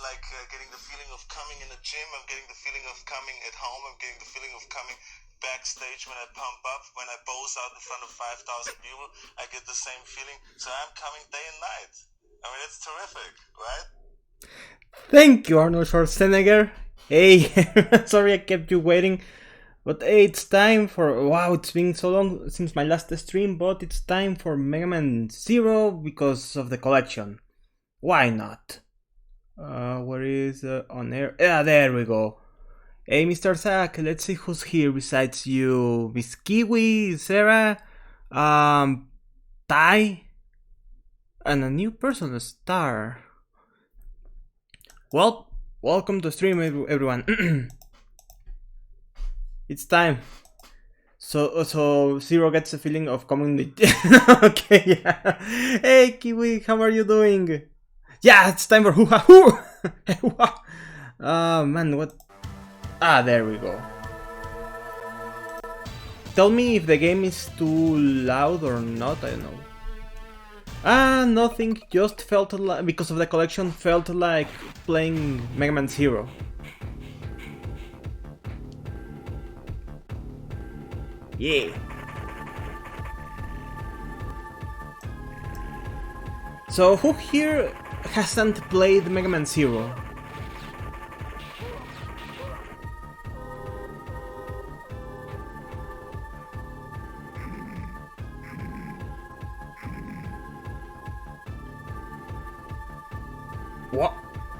like getting the feeling of coming in the gym, I'm getting the feeling of coming at home, I'm getting the feeling of coming backstage when I pump up, when I pose out in front of 5,000 people, I get the same feeling. So I'm coming day and night. I mean, it's terrific, right? Thank you, Arnold Schwarzenegger. Hey, sorry I kept you waiting. But hey, it's time for... Wow, it's been so long since my last stream, but it's time for Mega Man Zero because of the collection. Why not? Where is on air? Yeah, there we go. Hey, Mr. Zack, let's see who's here besides you. Miss Kiwi, Sarah, Tai, and a new person, Star. Well, welcome to stream, everyone. It's time. So Zero gets a feeling of coming. Okay, yeah. Hey, Kiwi, how are you doing? Yeah, it's time for hoo-ha hoo. Man, what? Ah, there we go. Tell me if the game is too loud or not. I don't know. Nothing. Just felt like, because of the collection, felt like playing Mega Man Zero. Yeah. So who here hasn't played Mega Man Zero?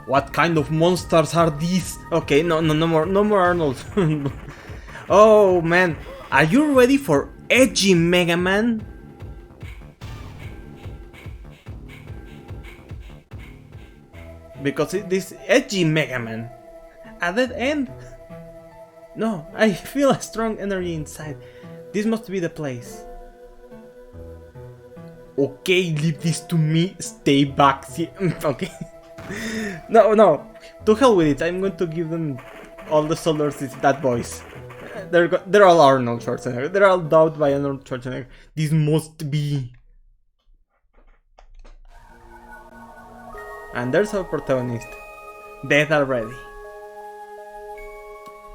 What kind of monsters are these? Okay, no more Arnold. Oh man, are you ready for edgy Mega Man? Because this edgy Mega Man. A dead end? No, I feel a strong energy inside. This must be the place. Okay, leave this to me. Stay back. Okay. No. To hell with it. I'm going to give them all the soldiers that voice. They're all Arnold Schwarzenegger. They're all dubbed by Arnold Schwarzenegger. This must be. And there's our protagonist. Dead already.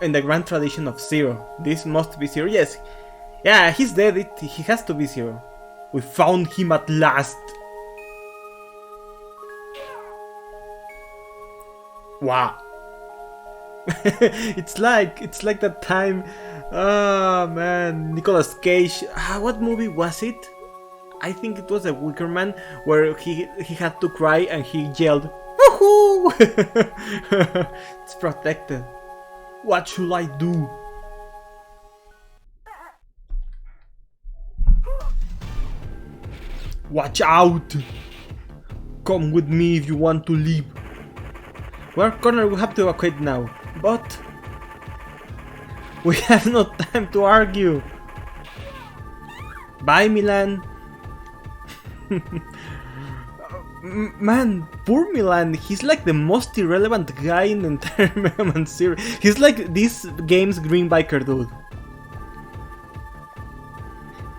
In the grand tradition of Zero. This must be Zero. Yes. Yeah, he's dead. He has to be Zero. We found him at last. Wow. it's like that time. Oh man, Nicolas Cage. What movie was it? I think it was a Wicker Man where he had to cry and he yelled, "Woohoo!" It's protected. What should I do? Watch out! Come with me if you want to leave. Well, Connor, we have to evacuate now, but we have no time to argue. Bye, Milan. Man, poor Milan, he's like the most irrelevant guy in the entire Mega Man series. He's like this game's green biker dude.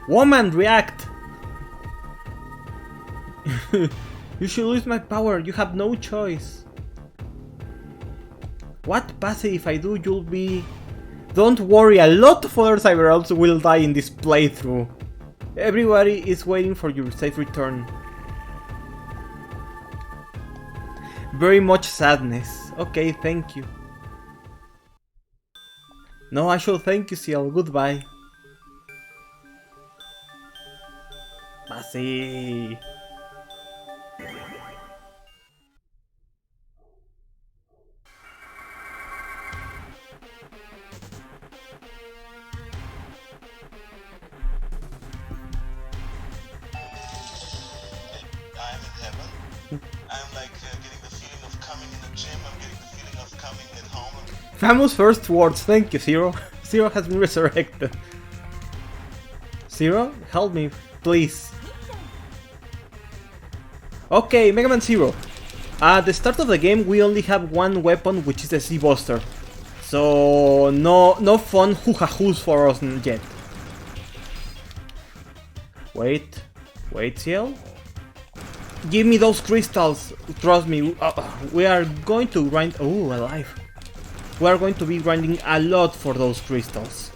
Woman, react! You should lose my power, you have no choice. What Pase, if I do, you'll be... Don't worry, a lot of other cyber-elves will die in this playthrough. Everybody is waiting for your safe return. Very much sadness. Okay, thank you. No, I should thank you, Ciel. Goodbye. Pase. Famous first words, thank you, Zero. Zero has been resurrected. Zero, help me, please. Okay, Mega Man Zero. At the start of the game, we only have one weapon, which is the Z-Buster. So, no fun hoo-ha-hoos for us yet. Wait, Ciel? Give me those crystals. Trust me, we are going to grind. Oh, alive. We are going to be grinding a lot for those crystals.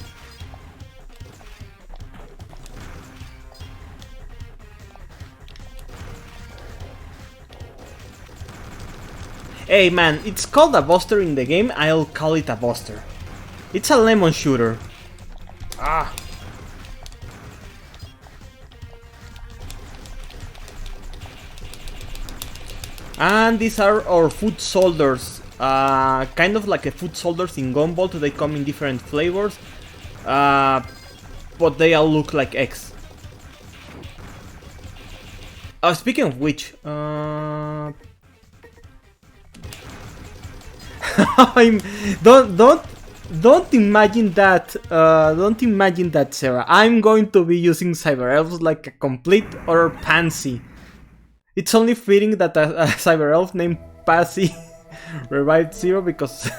Hey man, it's called a buster in the game, I'll call it a buster. It's a lemon shooter. Ah. And these are our foot soldiers. Kind of like a foot soldiers in Gumball. They come in different flavors. But they all look like eggs. Speaking of which, don't imagine that. Don't imagine that, Sarah. I'm going to be using Cyber Elves like a complete utter pansy. It's only fitting that a Cyber Elf named Passy revived Zero because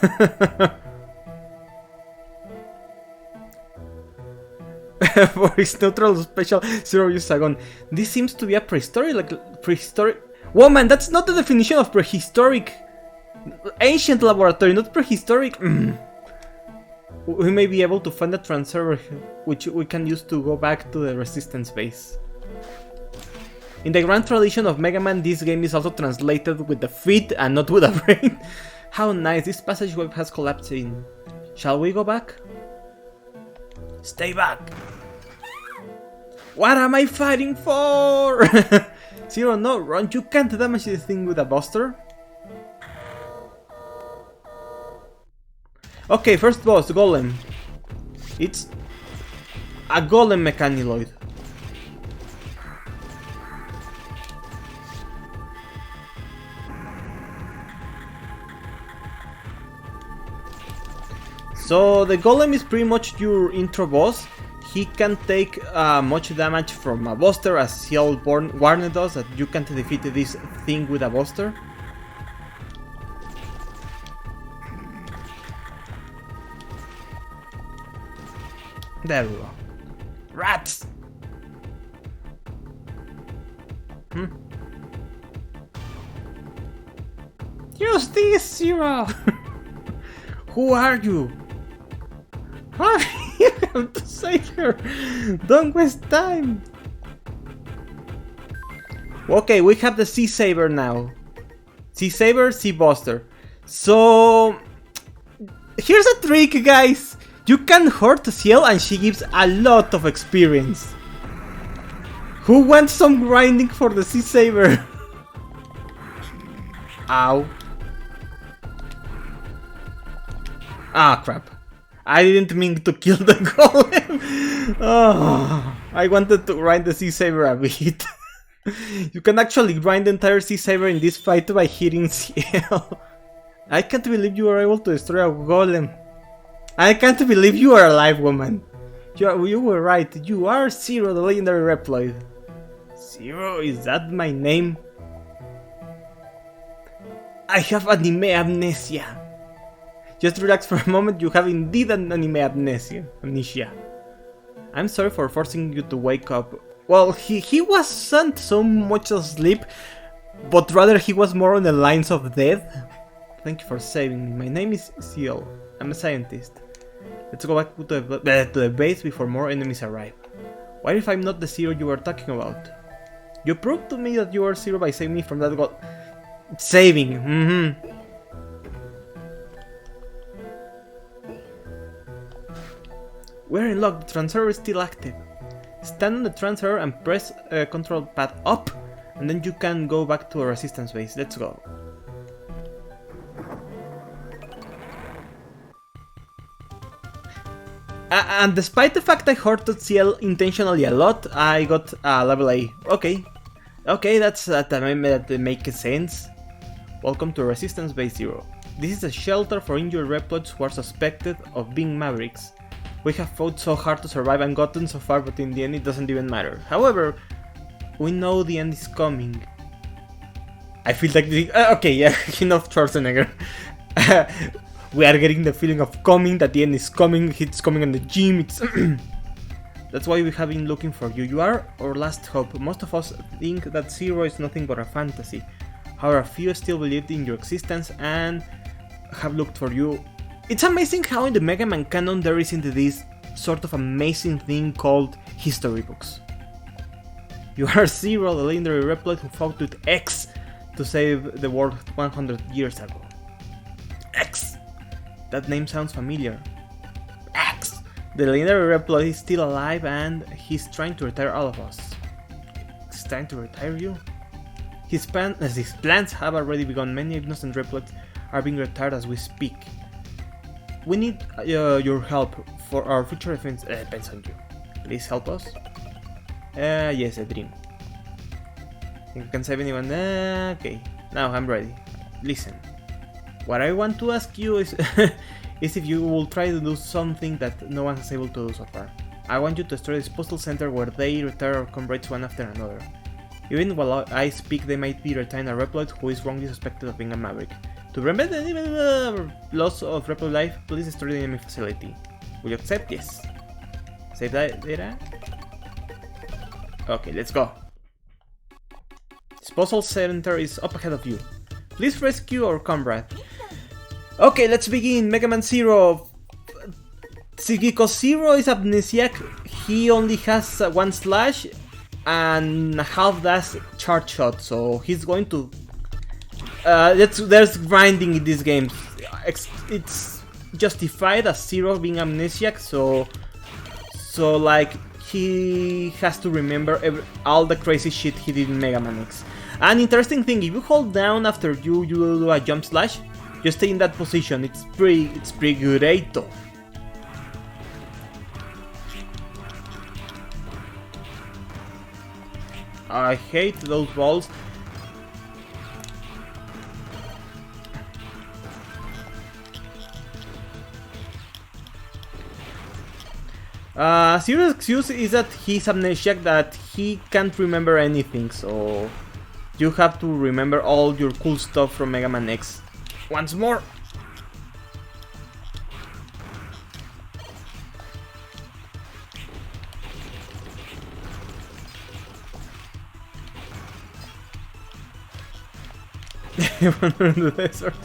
for his neutral special, Zero uses a gun. This seems to be a prehistoric. Woman, that's not the definition of prehistoric. Ancient laboratory, not prehistoric. We may be able to find a transfer which we can use to go back to the Resistance base. In the grand tradition of Mega Man, this game is also translated with the feet and not with a brain. How nice, this passageway has collapsed in. Shall we go back? Stay back! What am I fighting for? Zero, no, run, you can't damage this thing with a buster. Okay, first boss, Golem. It's a Golem Mechaniloid. So the Golem is pretty much your intro boss. He can take much damage from a buster, as Ciel warned us that you can't defeat this thing with a buster. There we go. Rats! Use this, Zero! Who are you? Hurry! You have to save her! Don't waste time! Okay, we have the Sea Saber now. Sea Saber, Sea Buster. So... here's a trick, guys! You can hurt Ciel and she gives a lot of experience. Who wants some grinding for the Sea Saber? Ow. Ah, crap. I didn't mean to kill the Golem. Oh, I wanted to grind the Sea Saber a bit. You can actually grind the entire Sea Saber in this fight by hitting Ciel. I can't believe you were able to destroy a Golem. I can't believe you are alive, woman. You were right. You are Zero, the legendary Reploid. Zero, is that my name? I have anime amnesia. Just relax for a moment, you have indeed an anime amnesia. I'm sorry for forcing you to wake up. Well, he wasn't so much asleep, but rather he was more on the lines of death. Thank you for saving me. My name is Ciel. I'm a scientist. Let's go back to the base before more enemies arrive. What if I'm not the Zero you were talking about? You proved to me that you are Zero by saving me from that god. Saving, We're in luck, the transfer is still active. Stand on the transfer and press control pad up, and then you can go back to a Resistance base. Let's go. And despite the fact I hurted Ciel intentionally a lot, I got level A. Okay, that makes sense. Welcome to Resistance Base Zero. This is a shelter for injured Reploids who are suspected of being Mavericks. We have fought so hard to survive and gotten so far, but in the end it doesn't even matter. However, we know the end is coming. I feel like okay, yeah, enough Schwarzenegger. We are getting the feeling of coming, that the end is coming, it's coming on the gym, it's... That's why we have been looking for you. You are our last hope. Most of us think that Zero is nothing but a fantasy. However, a few still believed in your existence and have looked for you. It's amazing how in the Mega Man canon there isn't this sort of amazing thing called history books. You are Zero, the legendary Reploid who fought with X to save the world 100 years ago. X! That name sounds familiar. X! The legendary Reploid is still alive and he's trying to retire all of us. He's trying to retire you? His plans have already begun. Many innocent Reploids are being retired as we speak. We need your help for our future defense. Depends on you. Please help us. Yes, a dream. Think I can save anyone? Okay, now I'm ready. Listen, what I want to ask you is, is if you will try to do something that no one has able to do so far. I want you to destroy this postal center where they retire our comrades one after another. Even while I speak, they might be retiring a Reploid who is wrongly suspected of being a maverick. To prevent the loss of Reploid life, please destroy the enemy facility. Will you accept? Yes. Save that data? Okay, let's go. This postal center is up ahead of you. Please rescue our comrade. Okay, let's begin. Mega Man Zero. See, because Zero is amnesiac, he only has one slash and half dash charge shot, so he's going to. There's grinding in this game. It's justified as Zero being amnesiac, so like he has to remember all the crazy shit he did in Mega Man X. An interesting thing: if you hold down after you do a jump slash, you stay in that position. It's pretty great though. I hate those balls. Zero's excuse is that he's amnesiac, that he can't remember anything, so you have to remember all your cool stuff from Mega Man X. Once more! The desert.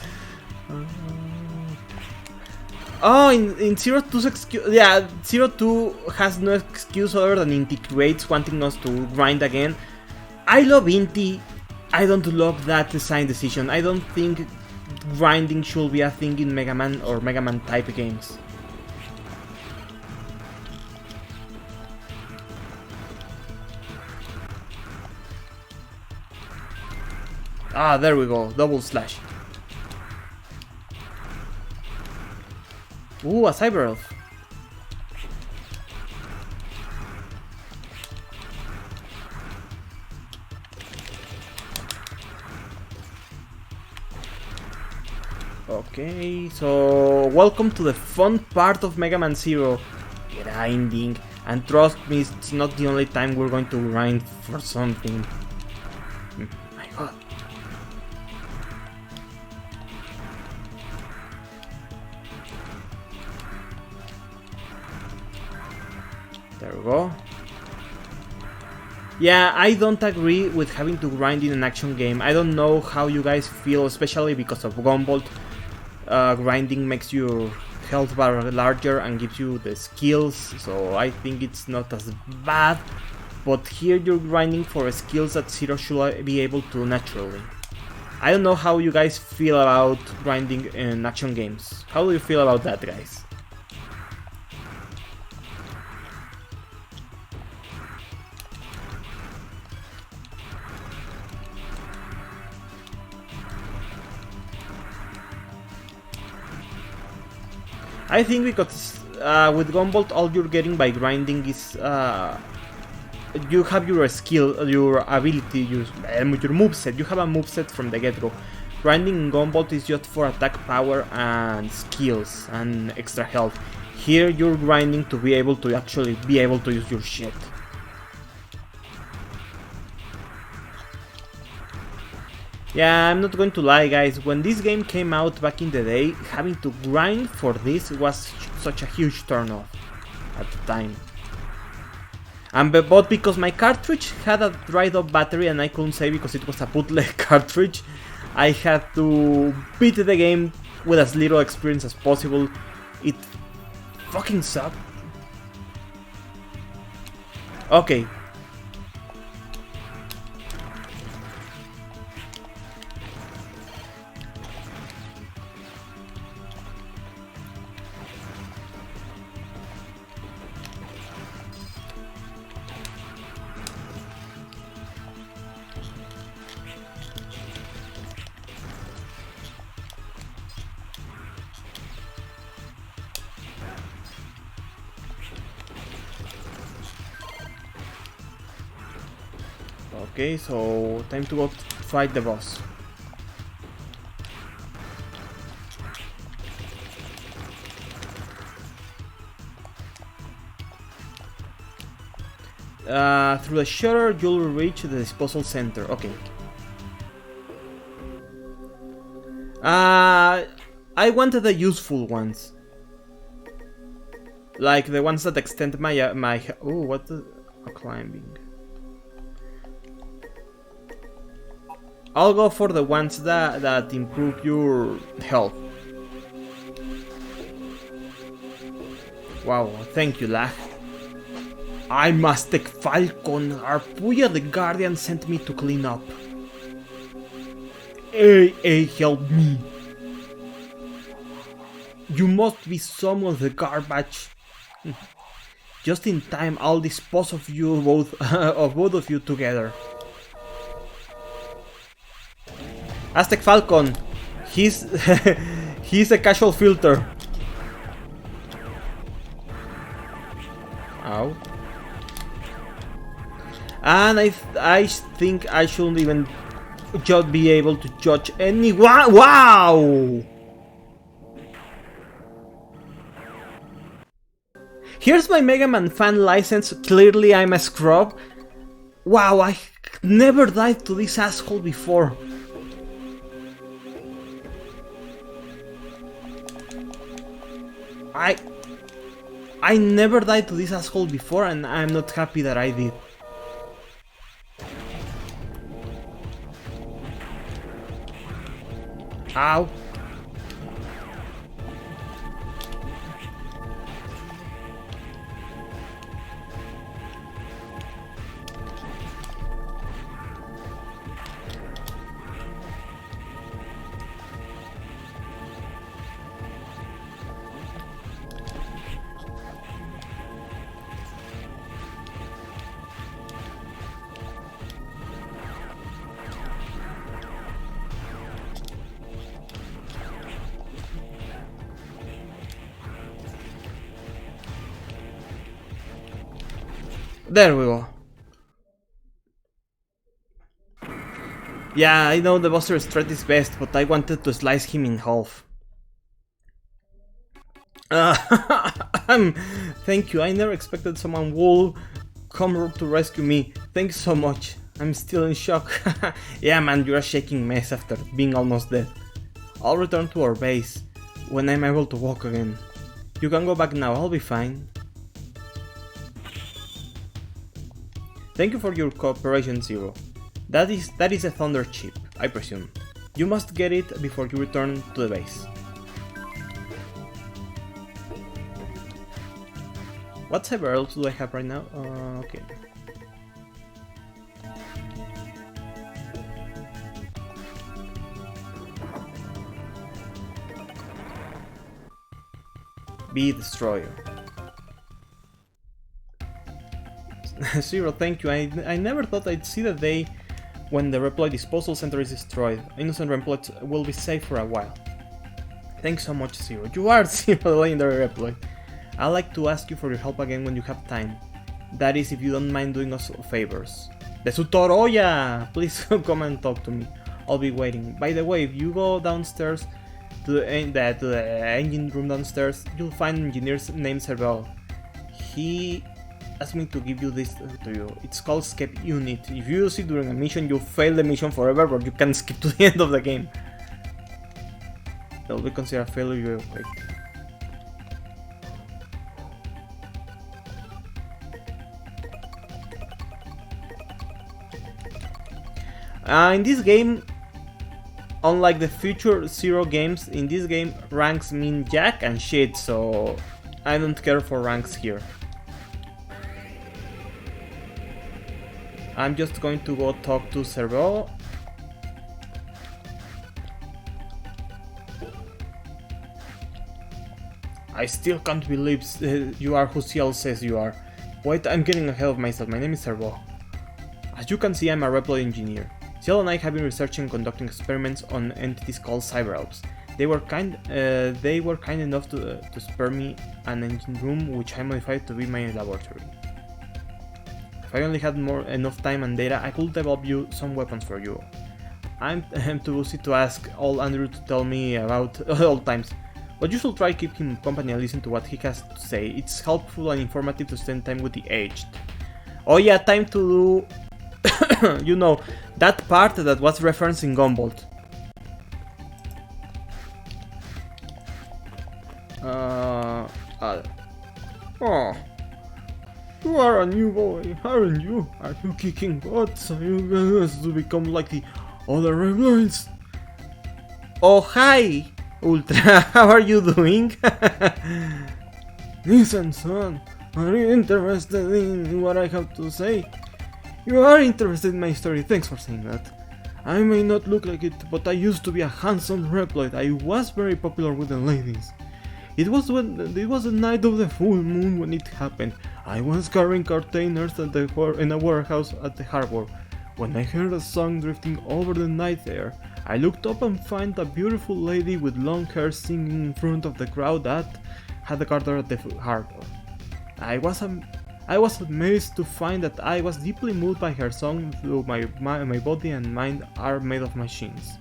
Oh, in Zero 2's excuse, yeah, Zero 2 has no excuse other than Inti creates wanting us to grind again. I love Inti. I don't love that design decision. I don't think grinding should be a thing in Mega Man or Mega Man type games. Ah, there we go, double slash. Ooh, a Cyber Elf. Okay, so welcome to the fun part of Mega Man Zero. Grinding. And trust me, it's not the only time we're going to grind for something. My god. There we go. Yeah, I don't agree with having to grind in an action game. I don't know how you guys feel, especially because of Gunvolt. Grinding makes your health bar larger and gives you the skills, so I think it's not as bad. But here you're grinding for skills that Zero should be able to naturally. I don't know how you guys feel about grinding in action games. How do you feel about that, guys? I think because with Gunvolt all you're getting by grinding is you have your skill, your ability, your moveset. You have a moveset from the get-go. Grinding in Gunvolt is just for attack power and skills and extra health. Here you're grinding to be able to actually be able to use your shit. Yeah, I'm not going to lie, guys, when this game came out back in the day, having to grind for this was such a huge turn off at the time. But because my cartridge had a dried up battery and I couldn't save because it was a bootleg cartridge, I had to beat the game with as little experience as possible. It fucking sucked. Okay. Okay, so time to go fight the boss. Through the shutter, you'll reach the disposal center. Okay. I wanted the useful ones, like the ones that extend my oh, what the climbing. I'll go for the ones that improve your health. Wow, thank you, lag. I must take Falcon. Arpuya the Guardian sent me to clean up. Hey, help me. You must be some of the garbage. Just in time, I'll dispose of you both, of both of you together. Aztec Falcon, he's he's a casual filter. Ow. And I think I shouldn't even just be able to judge anyone. Wow! Here's my Mega Man fan license. Clearly I'm a scrub. Wow, I never died to this asshole before. I never died to this asshole before, and I'm not happy that I did. Ow. There we go. Yeah, I know the Buster strat is best, but I wanted to slice him in half. Thank you, I never expected someone would come to rescue me. Thanks so much. I'm still in shock. Yeah man, you're a shaking mess after being almost dead. I'll return to our base when I'm able to walk again. You can go back now, I'll be fine. Thank you for your cooperation, Zero. That is a Thunder chip, I presume. You must get it before you return to the base. What cyber else do I have right now? Okay. Be Destroyer. Zero, thank you. I never thought I'd see the day when the Reploid disposal center is destroyed. Innocent Reploids will be safe for a while. Thanks so much, Zero. You are Zero, the legendary Reploid. I'd like to ask you for your help again when you have time. That is, if you don't mind doing us favors. The Sutoroya! Please come and talk to me. I'll be waiting. By the way, if you go downstairs to the engine room downstairs, you'll find an engineer named Serval. He asked me to give you this to you. It's called Skip Unit. If you use it during a mission, you fail the mission forever, but you can skip to the end of the game. It'll be considered a failure real quick. In this game, unlike the future Zero games, in this game ranks mean jack and shit, so I don't care for ranks here. I'm just going to go talk to Servo. I still can't believe you are who Ciel says you are. Wait, I'm getting ahead of myself. My name is Servo. As you can see, I'm a Reploid engineer. Ciel and I have been researching and conducting experiments on entities called cyber-elves. They were kind enough to spare me an engine room, which I modified to be my laboratory. If I only had enough time and data, I could develop you some weapons for you. I'm too busy to ask old Andrew to tell me about old times. But you should try keep him company and listen to what he has to say. It's helpful and informative to spend time with the aged. Oh yeah, time to do, you know, that part that was referenced in Gumbolt. Oh, you are a new boy, aren't you? Are you kicking butts? Are you going to become like the other Reploids? Oh hi! Ultra, how are you doing? Listen, son, are you interested in what I have to say? You are interested in my story, thanks for saying that. I may not look like it, but I used to be a handsome Reploid. I was very popular with the ladies. It was the night of the full moon when it happened. I was carrying containers in a warehouse at the harbor, when I heard a song drifting over the night air. I looked up and found a beautiful lady with long hair singing in front of the crowd that had gathered at the harbor. I was amazed to find that I was deeply moved by her song, though my body and mind are made of machines.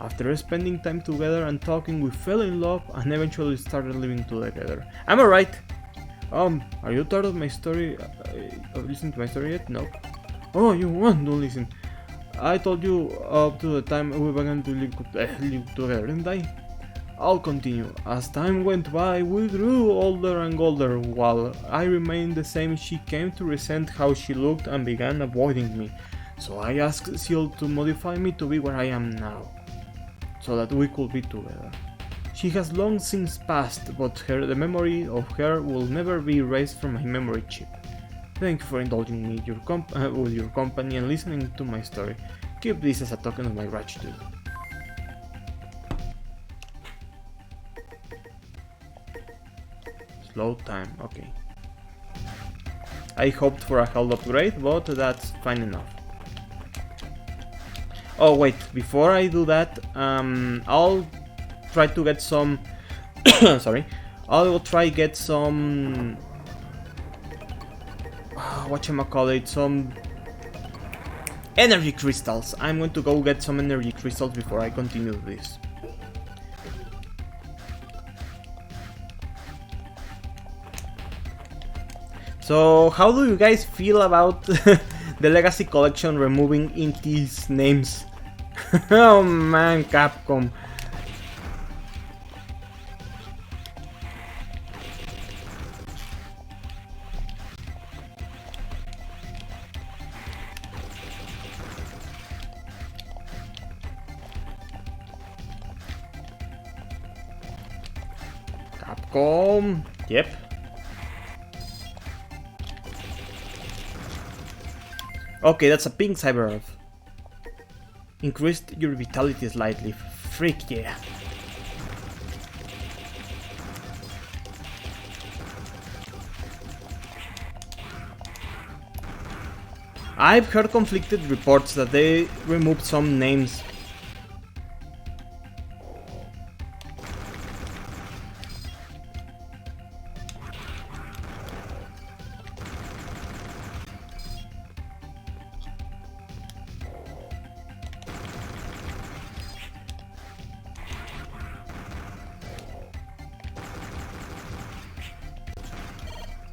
After spending time together and talking, we fell in love and eventually started living together. Am I right? Are you tired of my story? Listening to my story yet? No. Oh, you want to listen? I told you up to the time we began to live together, didn't I? I'll continue. As time went by, we grew older and older. While I remained the same, she came to resent how she looked and began avoiding me. So I asked Ciel to modify me to be where I am now, so that we could be together. She has long since passed, but the memory of her will never be erased from my memory chip. Thank you for indulging me with your company and listening to my story. Keep this as a token of my gratitude. Slow time, okay. I hoped for a health upgrade, but that's fine enough. Oh wait, before I do that, I'll try to get some... sorry. I'll try get some... whatchamacallit, some energy crystals. I'm going to go get some energy crystals before I continue this. So, how do you guys feel about the Legacy Collection removing Inti's names? Oh man, Capcom. Capcom. Yep. Okay, that's a pink cyber elf. Increased your vitality slightly. Freak yeah. I've heard conflicted reports that they removed some names.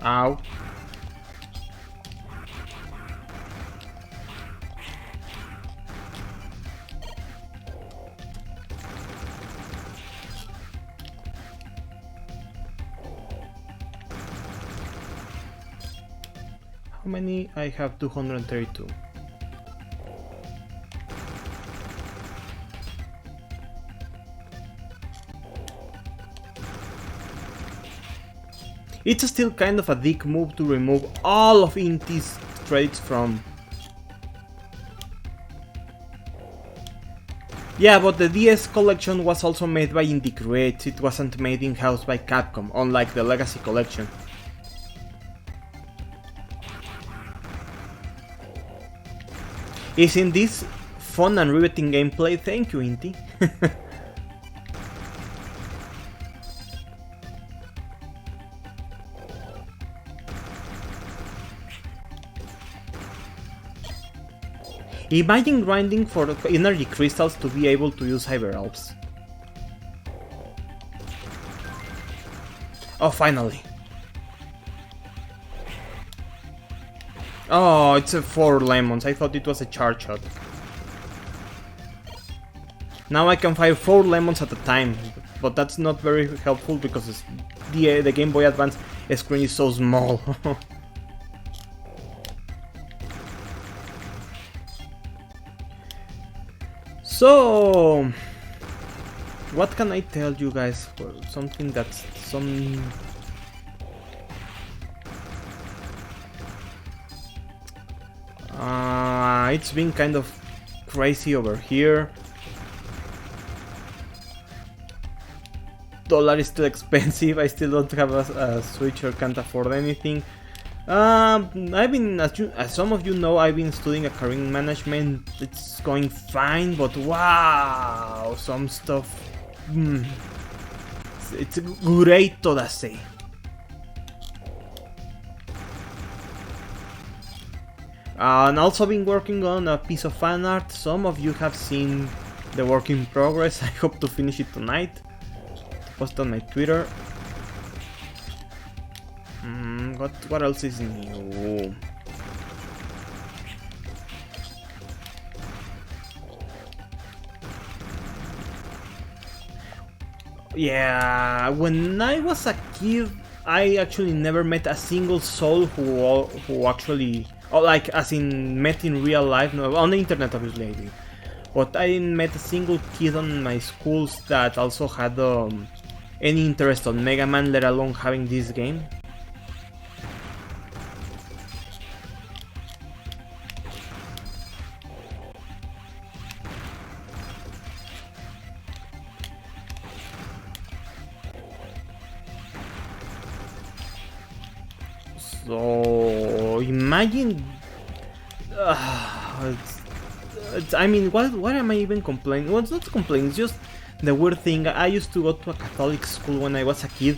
Ow. How many? I have 232. It's still kind of a dick move to remove all of Inti's traits from... Yeah, but the DS collection was also made by Indie Creates, it wasn't made in-house by Capcom, unlike the Legacy collection. Isn't this fun and riveting gameplay? Thank you, Inti. Imagine grinding for energy crystals to be able to use Hyper Elves. Oh, finally. Oh, it's a 4 lemons. I thought it was a charge shot. Now I can fire 4 lemons at a time, but that's not very helpful because the Game Boy Advance screen is so small. So, what can I tell you guys? Something that's some... it's been kind of crazy over here. Dollar is too expensive. I still don't have a Switch or can't afford anything. I've been, as some of you know, I've been studying a career management. It's going fine, but wow, some stuff. It's great to say. And also been working on a piece of fan art. Some of you have seen the work in progress. I hope to finish it tonight. Post on my Twitter. What else is new? Yeah, when I was a kid, I actually never met a single soul who actually, or like as in met in real life. No, on the internet obviously I did, but I didn't met a single kid on my schools that also had any interest on Mega Man, let alone having this game. So imagine, I mean, what am I even complaining? Well, it's not complaining, it's just the weird thing. I used to go to a Catholic school when I was a kid,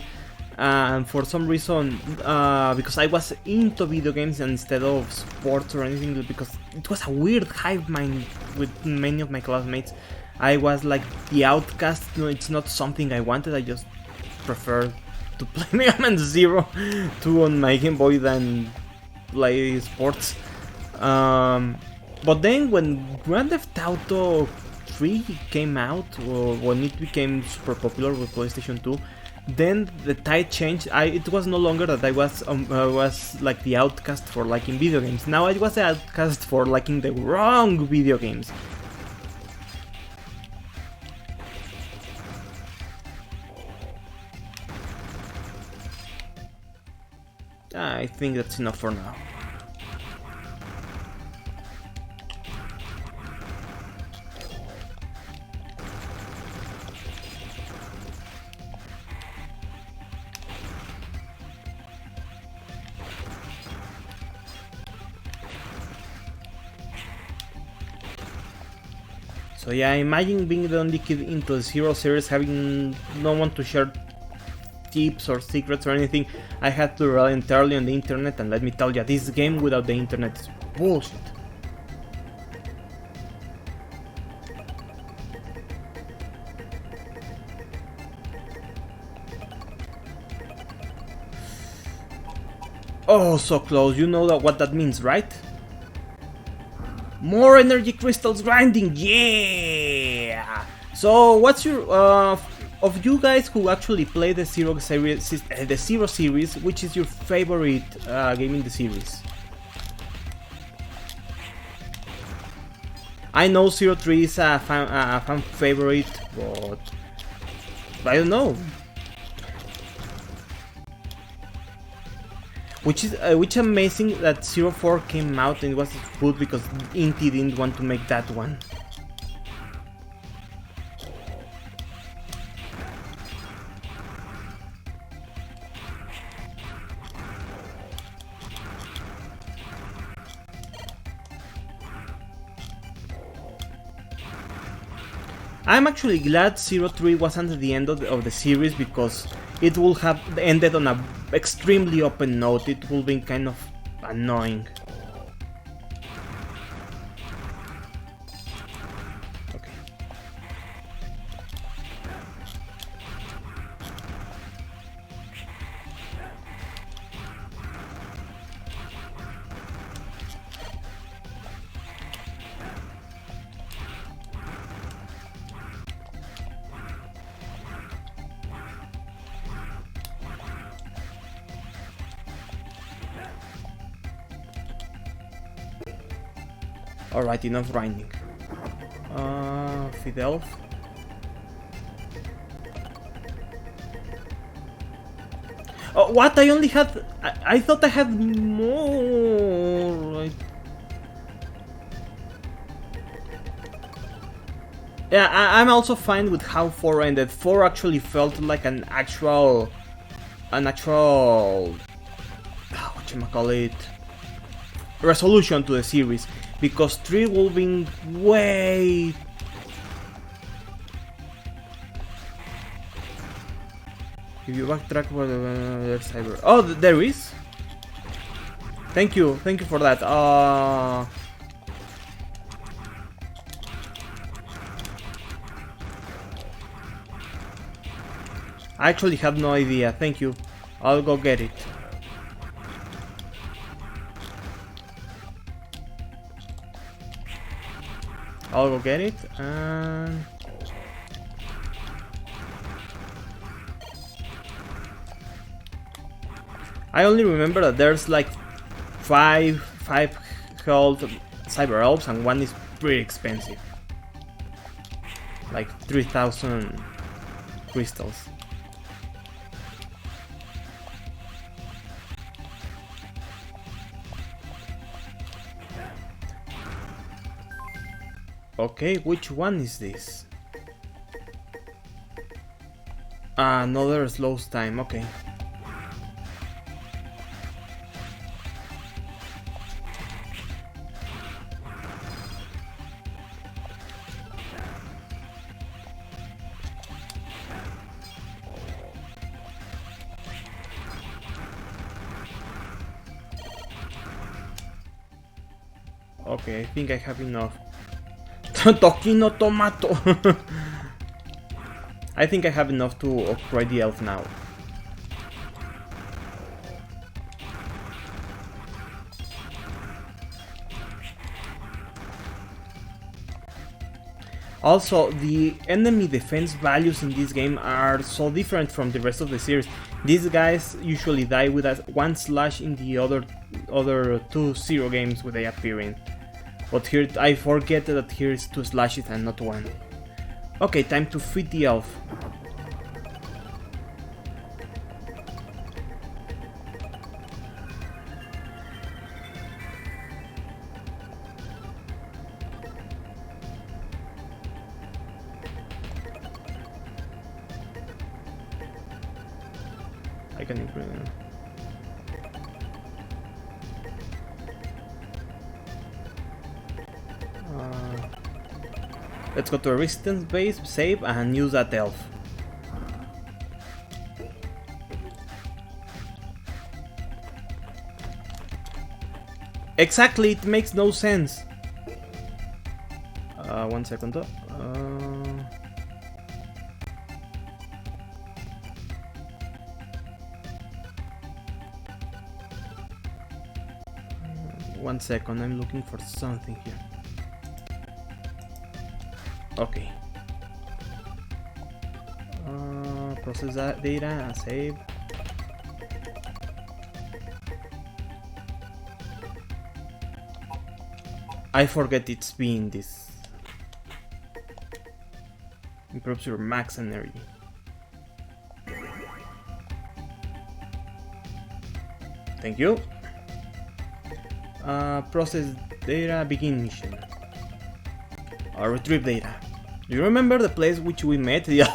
and for some reason, because I was into video games instead of sports or anything, because it was a weird hive mind with many of my classmates. I was like the outcast. No, it's not something I wanted, I just preferred to play Mega Man 2 on my Game Boy than play sports. But then when Grand Theft Auto 3 came out, or when it became super popular with PlayStation 2, then the tide changed. It was no longer that I was like the outcast for liking video games. Now I was the outcast for liking the wrong video games. I think that's enough for now. So yeah, imagine being the only kid into the Zero series, having no one to share tips or secrets or anything. I had to rely entirely on the internet, and let me tell you, this game without the internet is bullshit. Oh, so close. You know what that means, right? More energy crystals grinding, yeah! So, what's your, of you guys who actually play the Zero series, which is your favorite game in the series? I know 03 is a fan favorite, but I don't know. Which amazing that 04 came out and it was good because Inti didn't want to make that one. I'm actually glad 03 wasn't at the end of the series because it would have ended on an extremely open note. It would be kind of annoying. Okay. Alright, enough grinding. Fidel. Oh, what? I only had... I thought I had more... Yeah, I'm also fine with how 4 ended. 4 actually felt like an actual... whatchamacallit... resolution to the series. Because 3 will be way... If you backtrack for the cyber... Oh, there is? Thank you for that. I actually have no idea. Thank you. I'll go get it. I'll go get it, and... I only remember that there's like 5 health cyber elves and one is pretty expensive. Like 3,000 crystals. Okay, which one is this? Another slows time, okay. Okay, I think I have enough. Tokino Tomato! I think I have enough to upgrade the elf now. Also, the enemy defense values in this game are so different from the rest of the series. These guys usually die with a 1 slash in the other 2 0 games where they appear in. But here, I forget that here is 2 slashes and not 1. Okay, time to feed the elf. I can improve it. Let's go to a resistance base, save, and use that elf. Exactly, it makes no sense. 1 second. One second, I'm looking for something here. Okay. Process that data, save. I forget it's being this. Improves your max energy. Thank you. Process data, begin mission. Retrieve data. Do you remember the place which we met? We had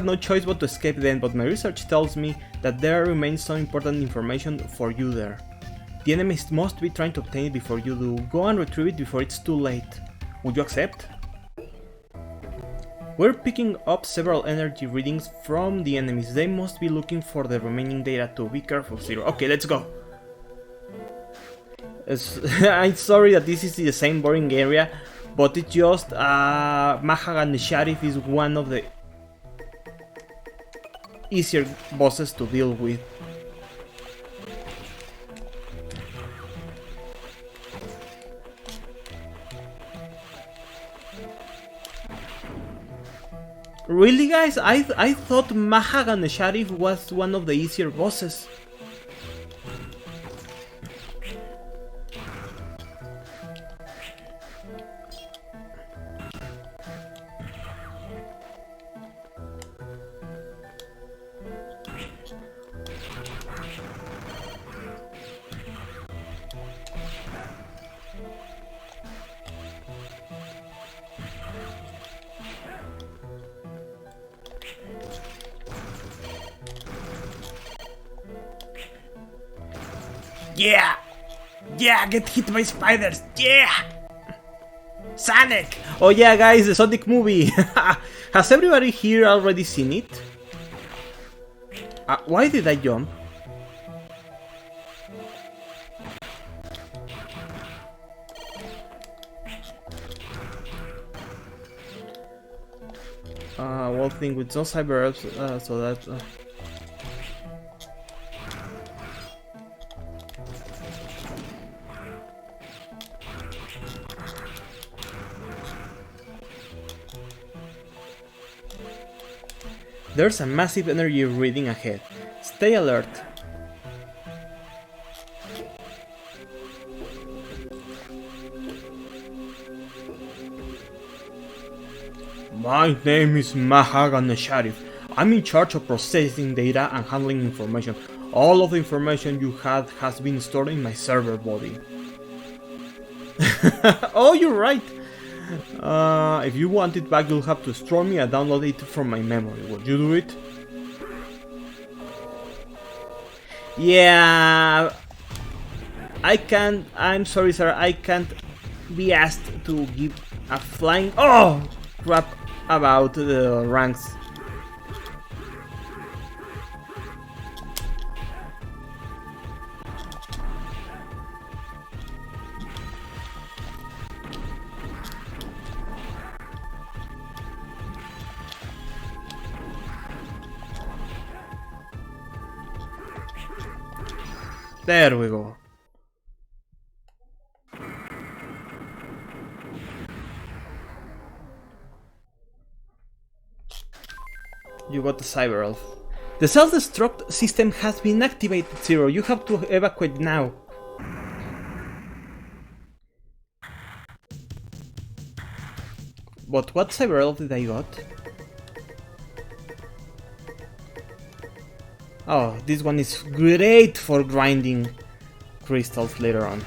no choice but to escape then, but my research tells me that there remains some important information for you there. The enemies must be trying to obtain it before you do. Go and retrieve it before it's too late. Would you accept? We're picking up several energy readings from the enemies. They must be looking for the remaining data too. Be careful, Zero. Okay, let's go. I'm sorry that this is the same boring area, but it's just Mahagan the Sheriff is one of the easier bosses to deal with. Really, guys? I thought Mahagan the Sheriff was one of the easier bosses. Yeah! Yeah, get hit by spiders! Yeah! Sonic! Oh yeah, guys, the Sonic movie! Has everybody here already seen it? Why did I jump? One thing with no cyber elves, so that... There's a massive energy reading ahead. Stay alert. My name is Mahagan the Sheriff. I'm in charge of processing data and handling information. All of the information you had has been stored in my server body. Oh, you're right. If you want it back, you'll have to store me and download it from my memory. Would you do it? Yeah, I can't. I'm sorry, sir. I can't be asked to give a flying crap about the ranks. There we go. You got the cyber elf. The self-destruct system has been activated, Zero. You have to evacuate now. But what cyber elf did I got? Oh, this one is great for grinding crystals later on.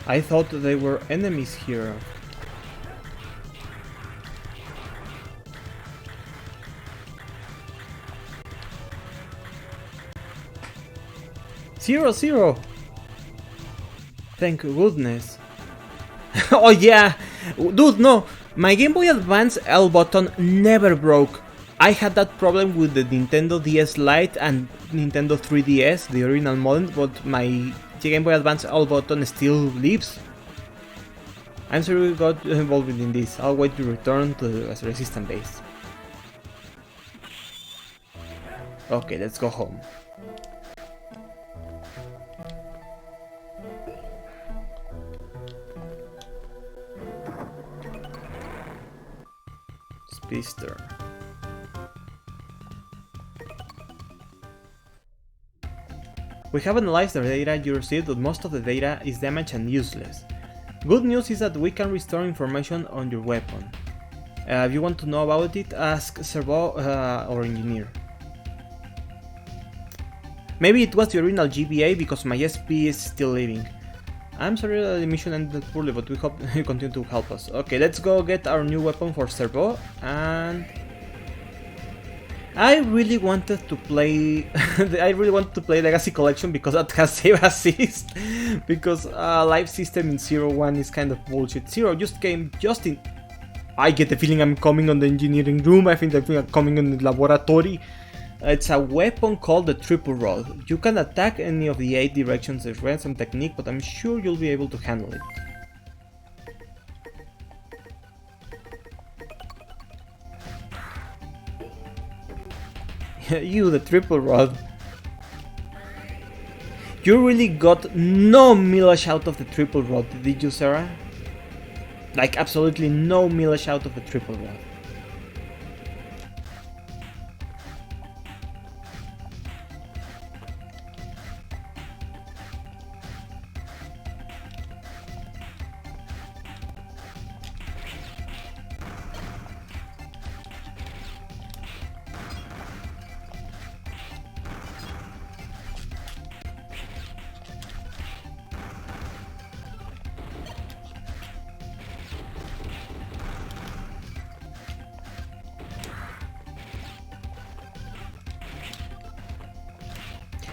I thought they were enemies here. Zero! Thank goodness. Oh yeah! Dude, no! My Game Boy Advance L button never broke. I had that problem with the Nintendo DS Lite and Nintendo 3DS, the original model, but my Game Boy Advance L button still lives. I'm sorry we got involved in this. I'll wait to return to the resistance base. Okay, let's go home. Speedster. We have analyzed the data you received, but most of the data is damaged and useless. Good news is that we can restore information on your weapon. If you want to know about it, ask Servo or Engineer. Maybe it was the original GBA because my SP is still living. I'm sorry that the mission ended poorly, but we hope you continue to help us. Okay, let's go get our new weapon for Servo, and I really wanted to play Legacy Collection because that has save assist. Because life system in 0-1 is kind of bullshit. 0 just came just in. I get the feeling I'm coming on the engineering room. I think I'm coming in the laboratory. It's a weapon called the Triple Rod. You can attack any of the 8 directions. There's ransom technique, but I'm sure you'll be able to handle it. You, the Triple Rod. You really got no millage out of the Triple Rod, did you, Sarah? Like, absolutely no millage out of the Triple Rod.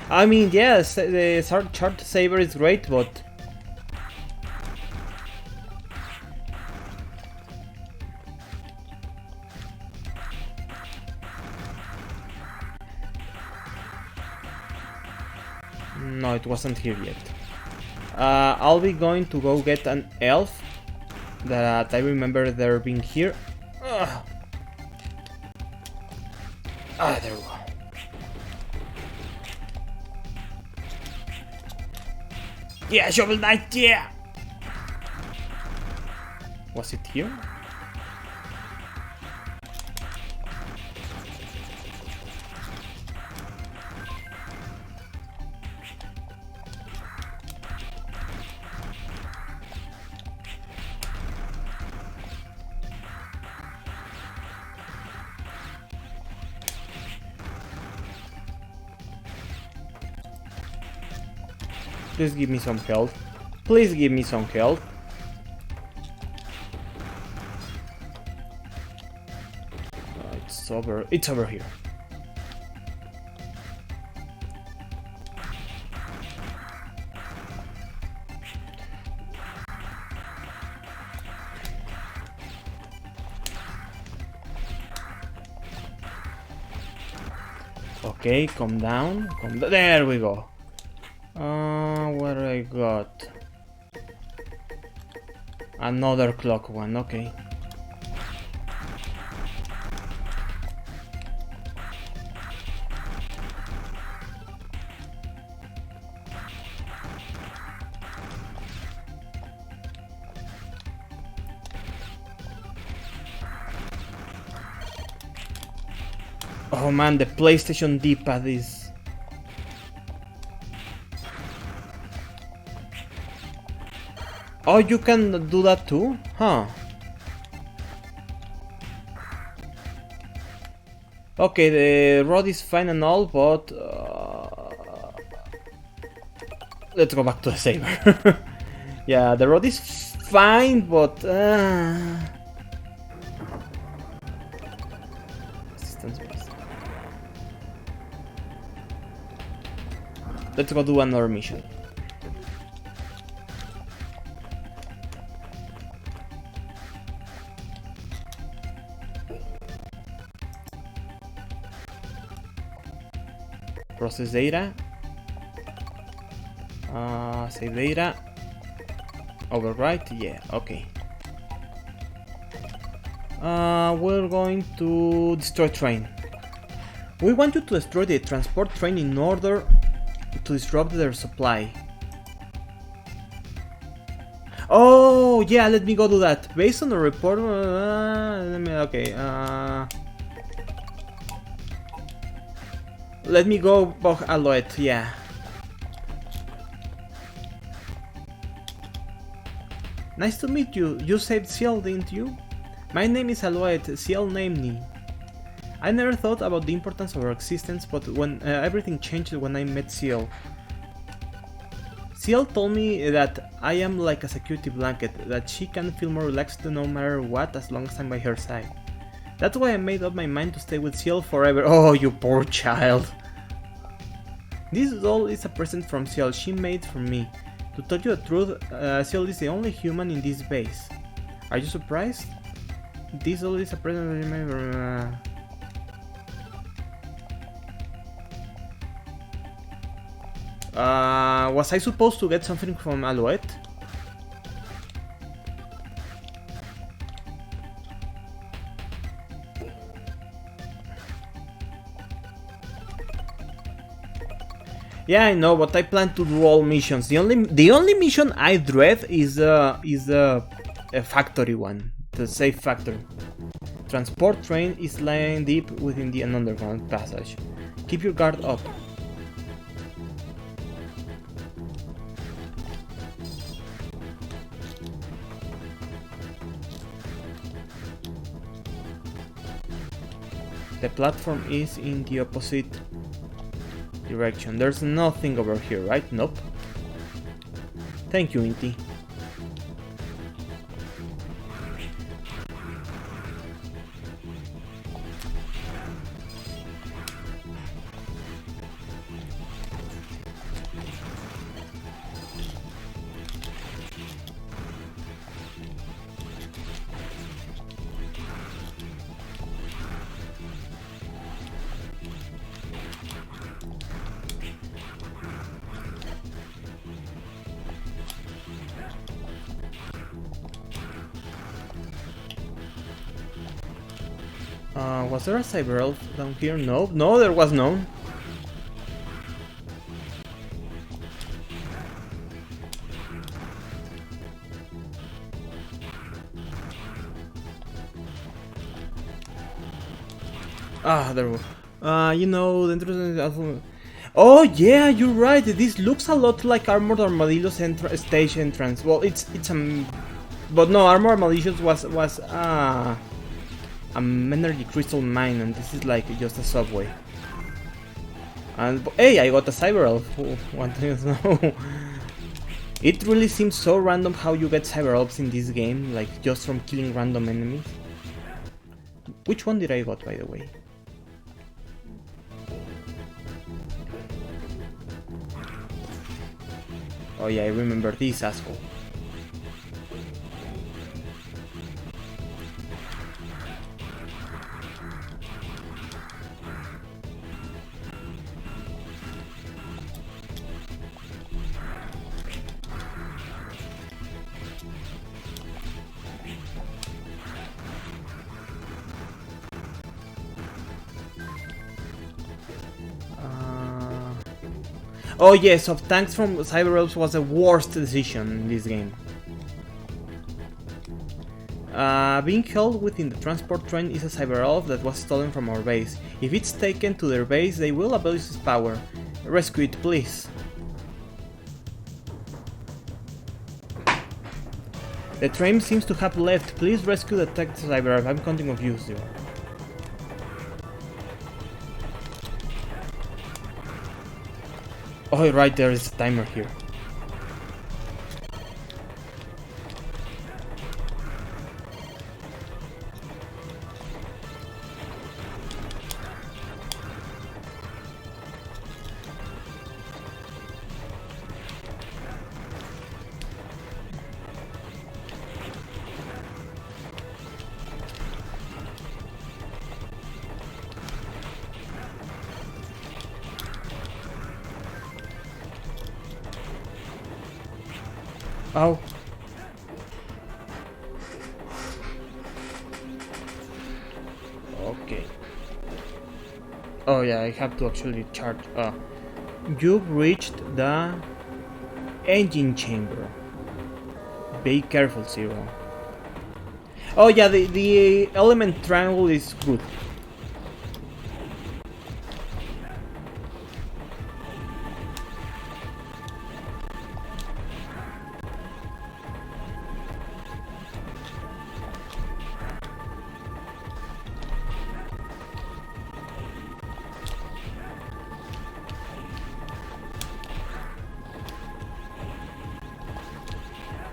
I mean, yes, the chart saber is great, but no, it wasn't here yet. I'll be going to go get an elf that I remember there being here. Ugh. Ah, there we go. Yeah, Shovel Knight, yeah! Was it here? Please give me some health. Please give me some health. It's over here. Okay, calm down. There we go. What I got? Another clock one, okay. Oh man, the PlayStation D-pad is... Oh, you can do that too? Huh. Okay, the rod is fine and all, but... let's go back to the saber. Yeah, the rod is fine, but... Let's go do another mission. Process data. Save data. Overwrite. Yeah, okay. We're going to destroy train. We want you to destroy the transport train in order to disrupt their supply. Oh, yeah, let me go do that. Based on the report... okay, let me go bog Aloet, yeah. Nice to meet you. You saved Ciel, didn't you? My name is Aloet. Ciel named me. I never thought about the importance of our existence, but when everything changed when I met Ciel. Ciel told me that I am like a security blanket, that she can feel more relaxed no matter what as long as I'm by her side. That's why I made up my mind to stay with Ciel forever. Oh, you poor child. This doll is a present from Ciel she made for me. To tell you the truth, Ciel is the only human in this base. Are you surprised? This doll is a present from... was I supposed to get something from Aloet? Yeah, I know, but I plan to do all missions. The only mission I dread is a factory one, the safe factory. Transport train is lying deep within the underground passage. Keep your guard up. The platform is in the opposite direction. There's nothing over here, right? Nope. Thank you, Inti. Was there a cyber elf down here? No, no, there was none. Ah, there was. You know, the entrance. Oh yeah, you're right. This looks a lot like Armored Armadillo's stage entrance. Well, it's but no, Armored Armadillo's was an energy crystal mine, and this is like just a subway. And hey, I got a cyber elf. What do you know? It really seems so random how you get cyber elves in this game, like just from killing random enemies. Which one did I got, by the way? Oh yeah, I remember this asshole. Oh yes, of tanks from Cyber Elves was the worst decision in this game. Being held within the transport train is a Cyber Elf that was stolen from our base. If it's taken to their base, they will abuse its power. Rescue it, please. The train seems to have left. Please rescue the tech Cyber Elf. I'm counting on you, Zero. Oh, right, there is a timer here. Oh. Okay. Oh yeah, I have to actually charge. You've reached the engine chamber. Be careful, Zero. Oh yeah, the element triangle is good.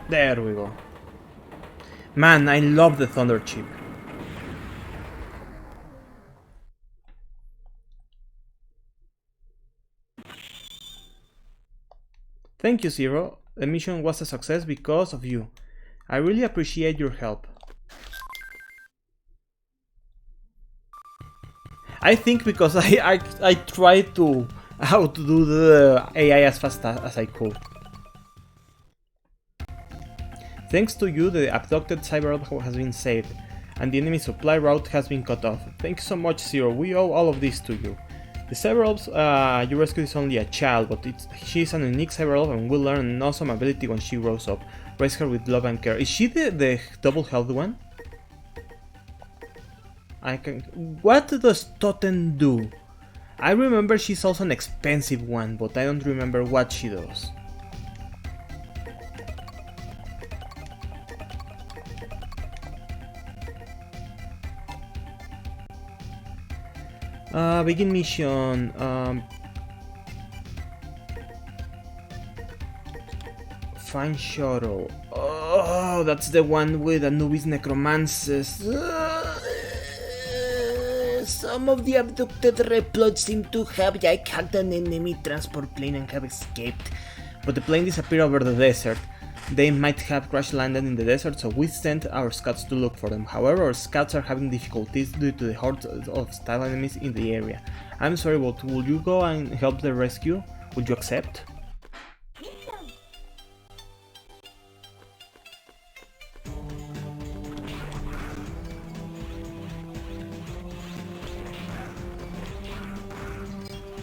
There we go. Man, I love the Thunder Chip. Thank you, Zero. The mission was a success because of you. I really appreciate your help. I think because I tried to outdo the AI as fast as I could. Thanks to you, the abducted cyberelf has been saved, and the enemy supply route has been cut off. Thanks so much, Zero. We owe all of this to you. The cyberelf you rescued is only a child, but she's an unique cyberelf and will learn an awesome ability when she grows up. Raise her with love and care. Is she the double health one? What does Totem do? I remember she's also an expensive one, but I don't remember what she does. Begin mission. Find shuttle. Oh, that's the one with Anubis necromancers. Some of the abducted reploids seem to have hacked an enemy transport plane and have escaped, but the plane disappeared over the desert. They might have crash landed in the desert, so we sent our scouts to look for them. However, our scouts are having difficulties due to the hordes of hostile enemies in the area. I'm sorry, but will you go and help the rescue? Would you accept?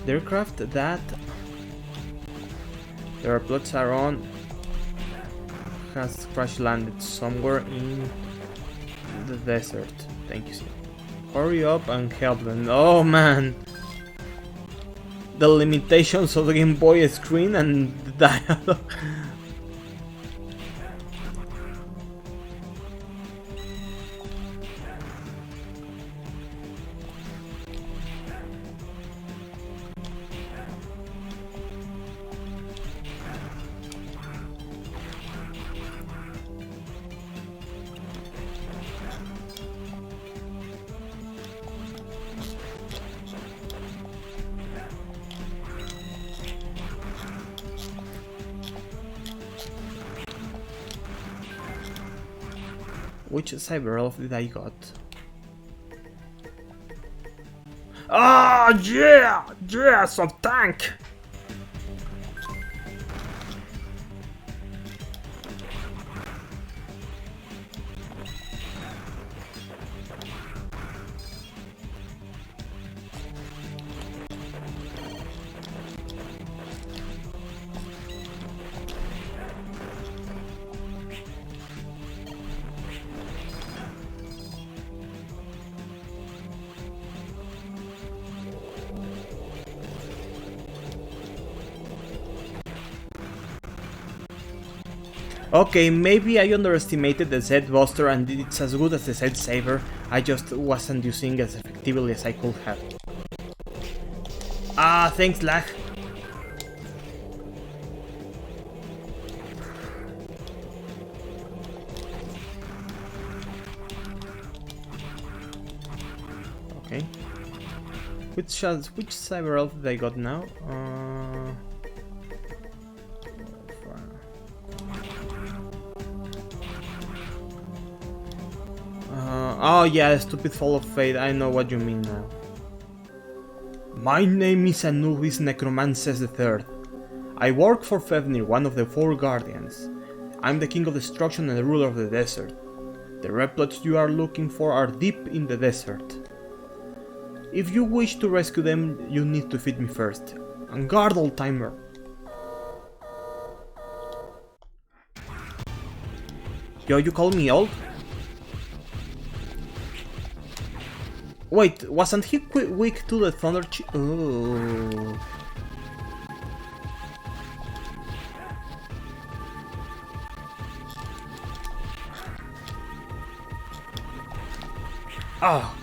The aircraft that the reploids are on has crash landed somewhere in the desert. Thank you, sir. Hurry up and help them. Oh man! The limitations of the Game Boy screen and the dialogue. Which cyber elf did I got? Ah, yeah! Yes, a tank! Okay, maybe I underestimated the Z-Buster and it's as good as the Z-Saver, I just wasn't using it as effectively as I could have. Ah, thanks lag. Okay. Which cyber elf did I got now? Oh yeah, stupid Fall of Fate, I know what you mean now. My name is Anubis Necromances III. I work for Fafnir, one of the four guardians. I'm the king of destruction and the ruler of the desert. The reploids you are looking for are deep in the desert. If you wish to rescue them, you need to feed me first. And guard all timer. Yo, you call me old? Wait, wasn't he weak to the thunder Oh. Oh.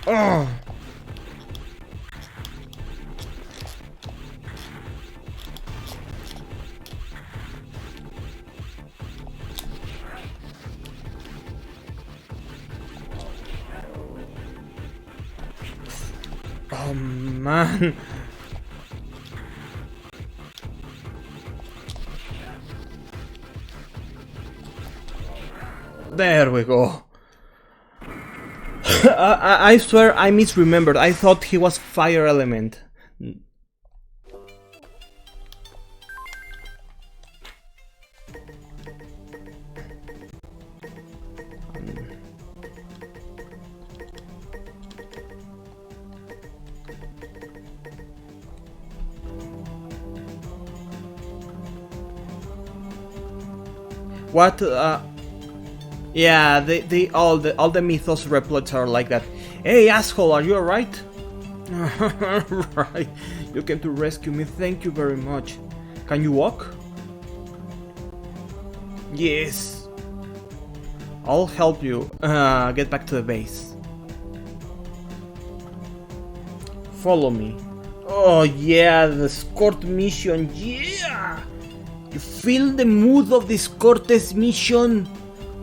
Oh. Oh man. There we go. I swear I misremembered. I thought he was fire element. What? Yeah, all the mythos replies are like that. Hey asshole, are you alright? Right, you came to rescue me. Thank you very much. Can you walk? Yes. I'll help you get back to the base. Follow me. Oh yeah, the escort mission. Yeah. You feel the mood of the escortes mission?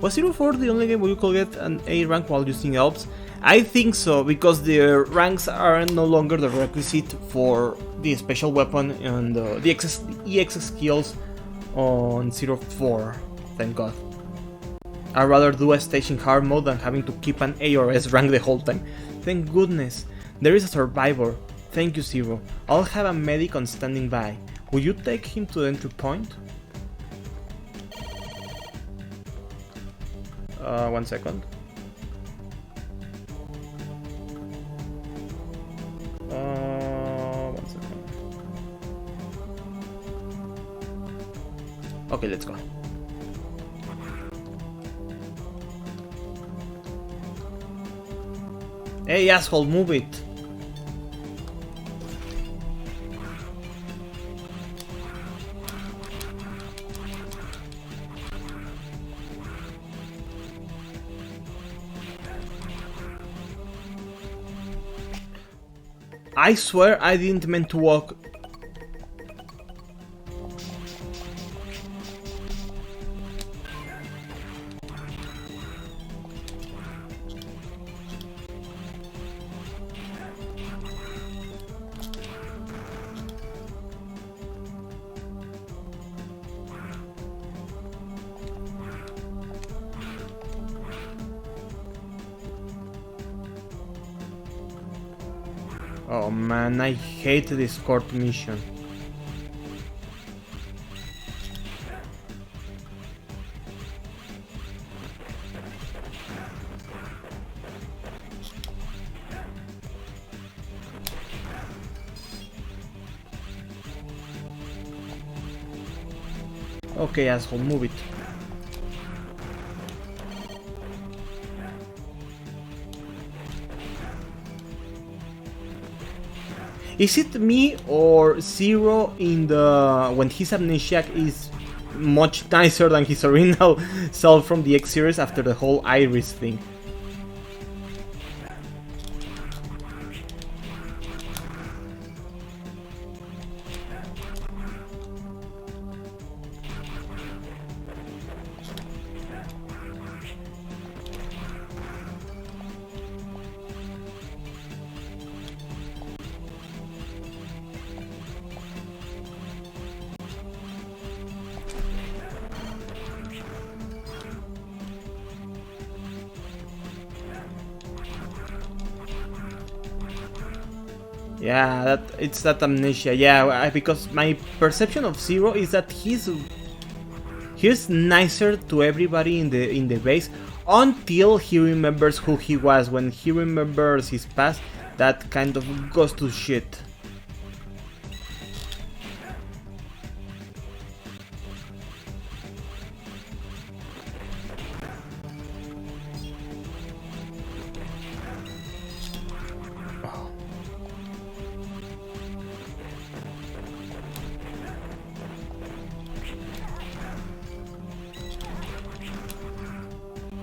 Was 04 the only game where you could get an A rank while using elves? I think so, because the ranks are no longer the requisite for the special weapon and the EX skills on 04, thank god. I'd rather do a station hard mode than having to keep an A or S rank the whole time. Thank goodness. There is a survivor. Thank you, Zero. I'll have a medic on standing by. Will you take him to the entry point? 1 second. One second. Okay, let's go. Hey asshole, move it. I swear I didn't mean to walk. Oh man, I hate this escort mission. Okay, asshole, move it. Is it me or Zero in the when his amnesiac is much nicer than his original self from the X series after the whole Iris thing? Yeah, it's that amnesia. Yeah, because my perception of Zero is that he's nicer to everybody in the base, until he remembers who he was. When he remembers his past, that kind of goes to shit.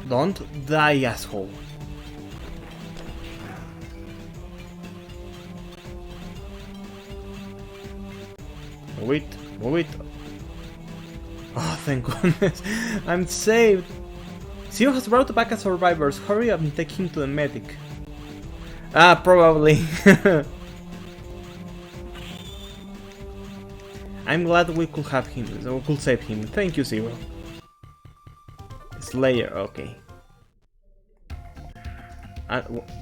Don't die, asshole. Move it. Oh, thank goodness. I'm saved. Zero has brought back a survivors. Hurry up and take him to the medic. Ah, probably. I'm glad we could have him, so we could save him. Thank you, Zero. Slayer, okay.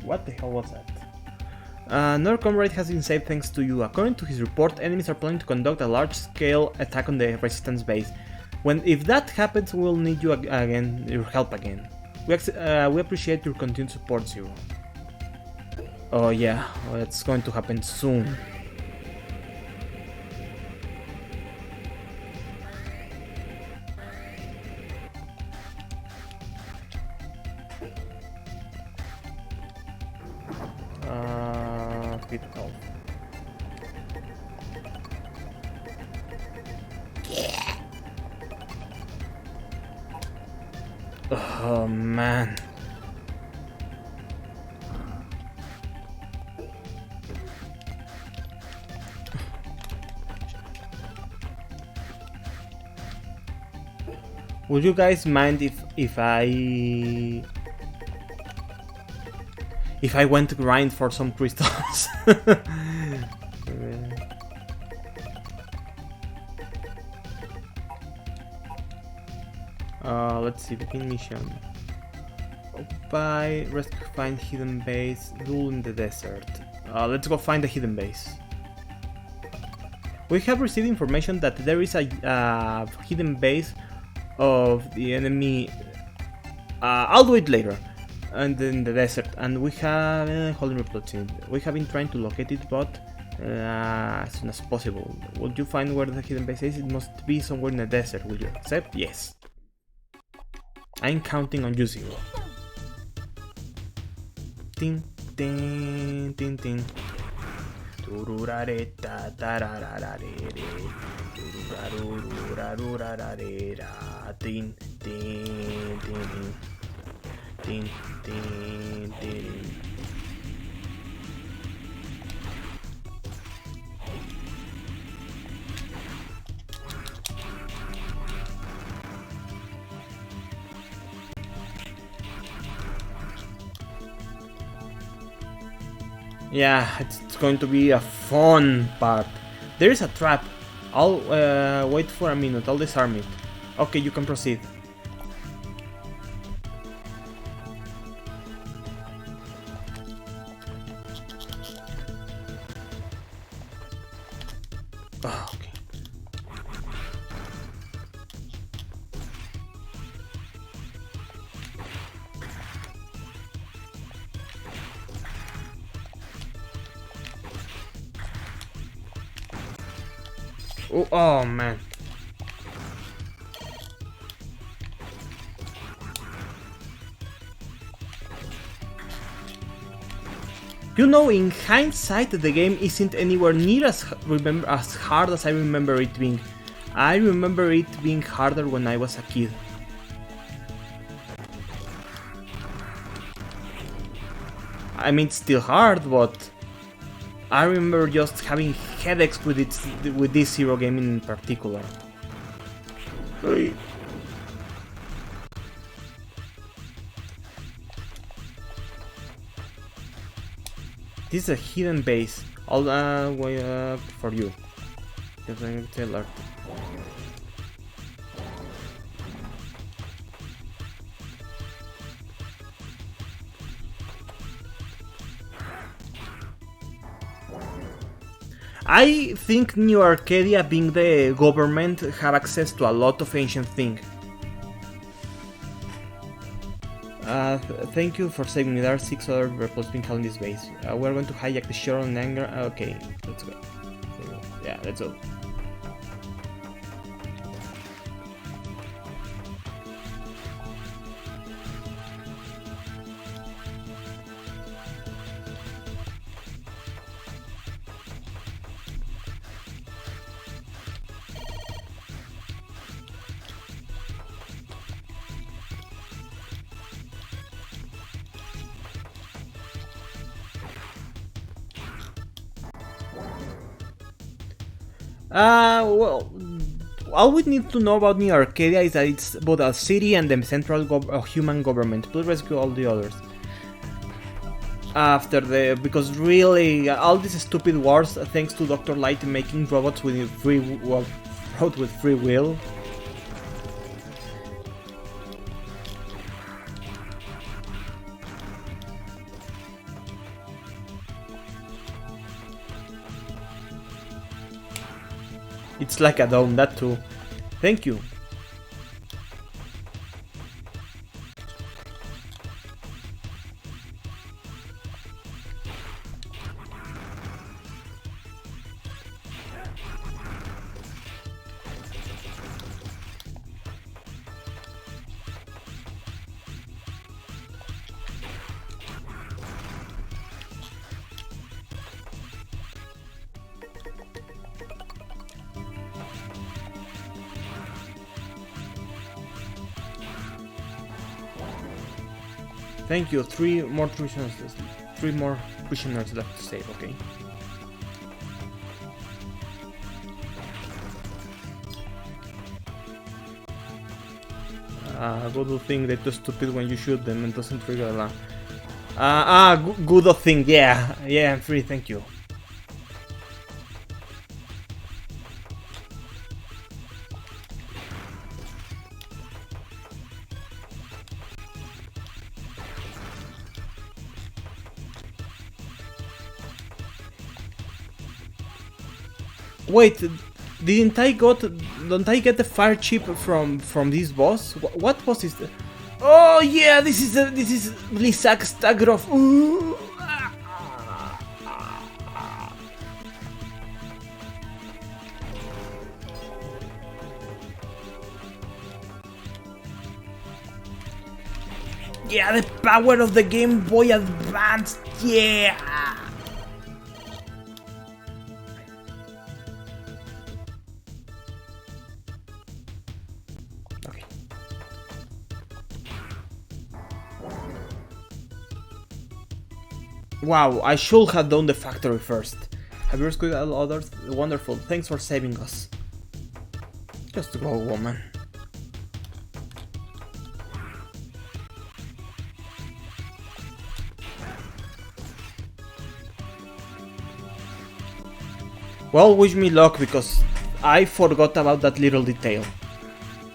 What the hell was that? Another comrade has been saved thanks to you. According to his report, enemies are planning to conduct a large-scale attack on the resistance base. If that happens, we'll need you again, your help again. We appreciate your continued support, Zero. Oh yeah, it's going to happen soon. Critical. Yeah. Oh man. Would you guys mind if I went to grind for some crystals? Let's see, begin mission. Occupy, rescue, find hidden base, rule in the desert. Let's go find the hidden base. We have received information that there is a hidden base of the enemy. I'll do it later. And in the desert, and we have holding replacement. We have been trying to locate it, but as soon as possible. Would you find where the hidden base is? It must be somewhere in the desert. Will you accept? Yes. I'm counting on you, Zero. Tin tin tin tin. Tururareta tarararare. Tururarurarurararera. Tin tin tin. Tin, tin, tin. Yeah, it's going to be a fun part. There is a trap. I'll wait for a minute. I'll disarm it. Okay, you can proceed. Oh, okay. Oh man. You know, in hindsight, the game isn't anywhere near as hard as I remember it being. I remember it being harder when I was a kid. I mean, it's still hard, but I remember just having headaches with this Zero game in particular. Hey. This is a hidden base. I'll wait for you. Because I'm alert. I think New Arcadia, being the government, have access to a lot of ancient things. thank you for saving me. There are 6 other rebels being held in this base. We're going to hijack the shuttle in anger. Okay, let's go. Yeah, let's go. Well, all we need to know about New Arcadia is that it's both a city and the central human government. Please rescue all the others. Because really, all these stupid wars, thanks to Dr. Light making robots with free will. It's like a dome, that too. Thank you. Thank you. 3 more prisoners. 3 more prisoners left to save. Okay. Good thing they're too stupid when you shoot them and doesn't trigger alarm. Good thing. Yeah, I'm free. Thank you. Wait, don't I get the fire chip from this boss? What boss is that? Oh yeah, this is Blizzak Stagroff. Ooh. Yeah, the power of the Game Boy Advance. Yeah. Wow, I should have done the factory first. Have you rescued all others? Wonderful, thanks for saving us. Just go, woman. Well, wish me luck, because I forgot about that little detail.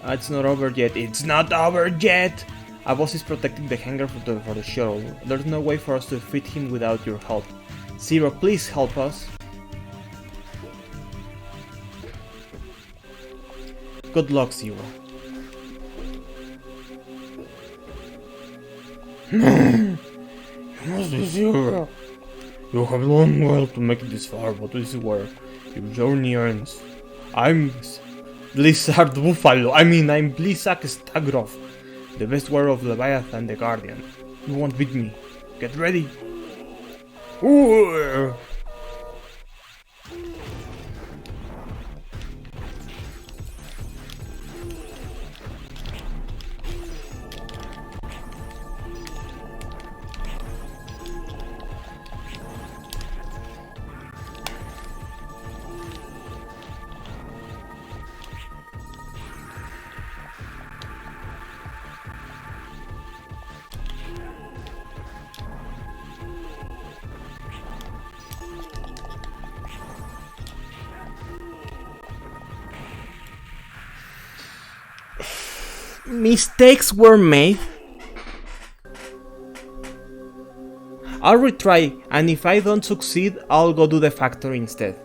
It's not over yet. It's not over yet! A boss is protecting the hangar for the shuttle. There's no way for us to defeat him without your help. Zero, please help us. Good luck, Zero. You must be Zero. You have done well to make it this far, but this is where your journey ends. I'm Blizzard Buffalo. I'm Blizzak Stagroff, the best warrior of Leviathan the Guardian. You won't beat me. Get ready. Ooh. Mistakes were made. I'll retry, and if I don't succeed, I'll go do the factory instead.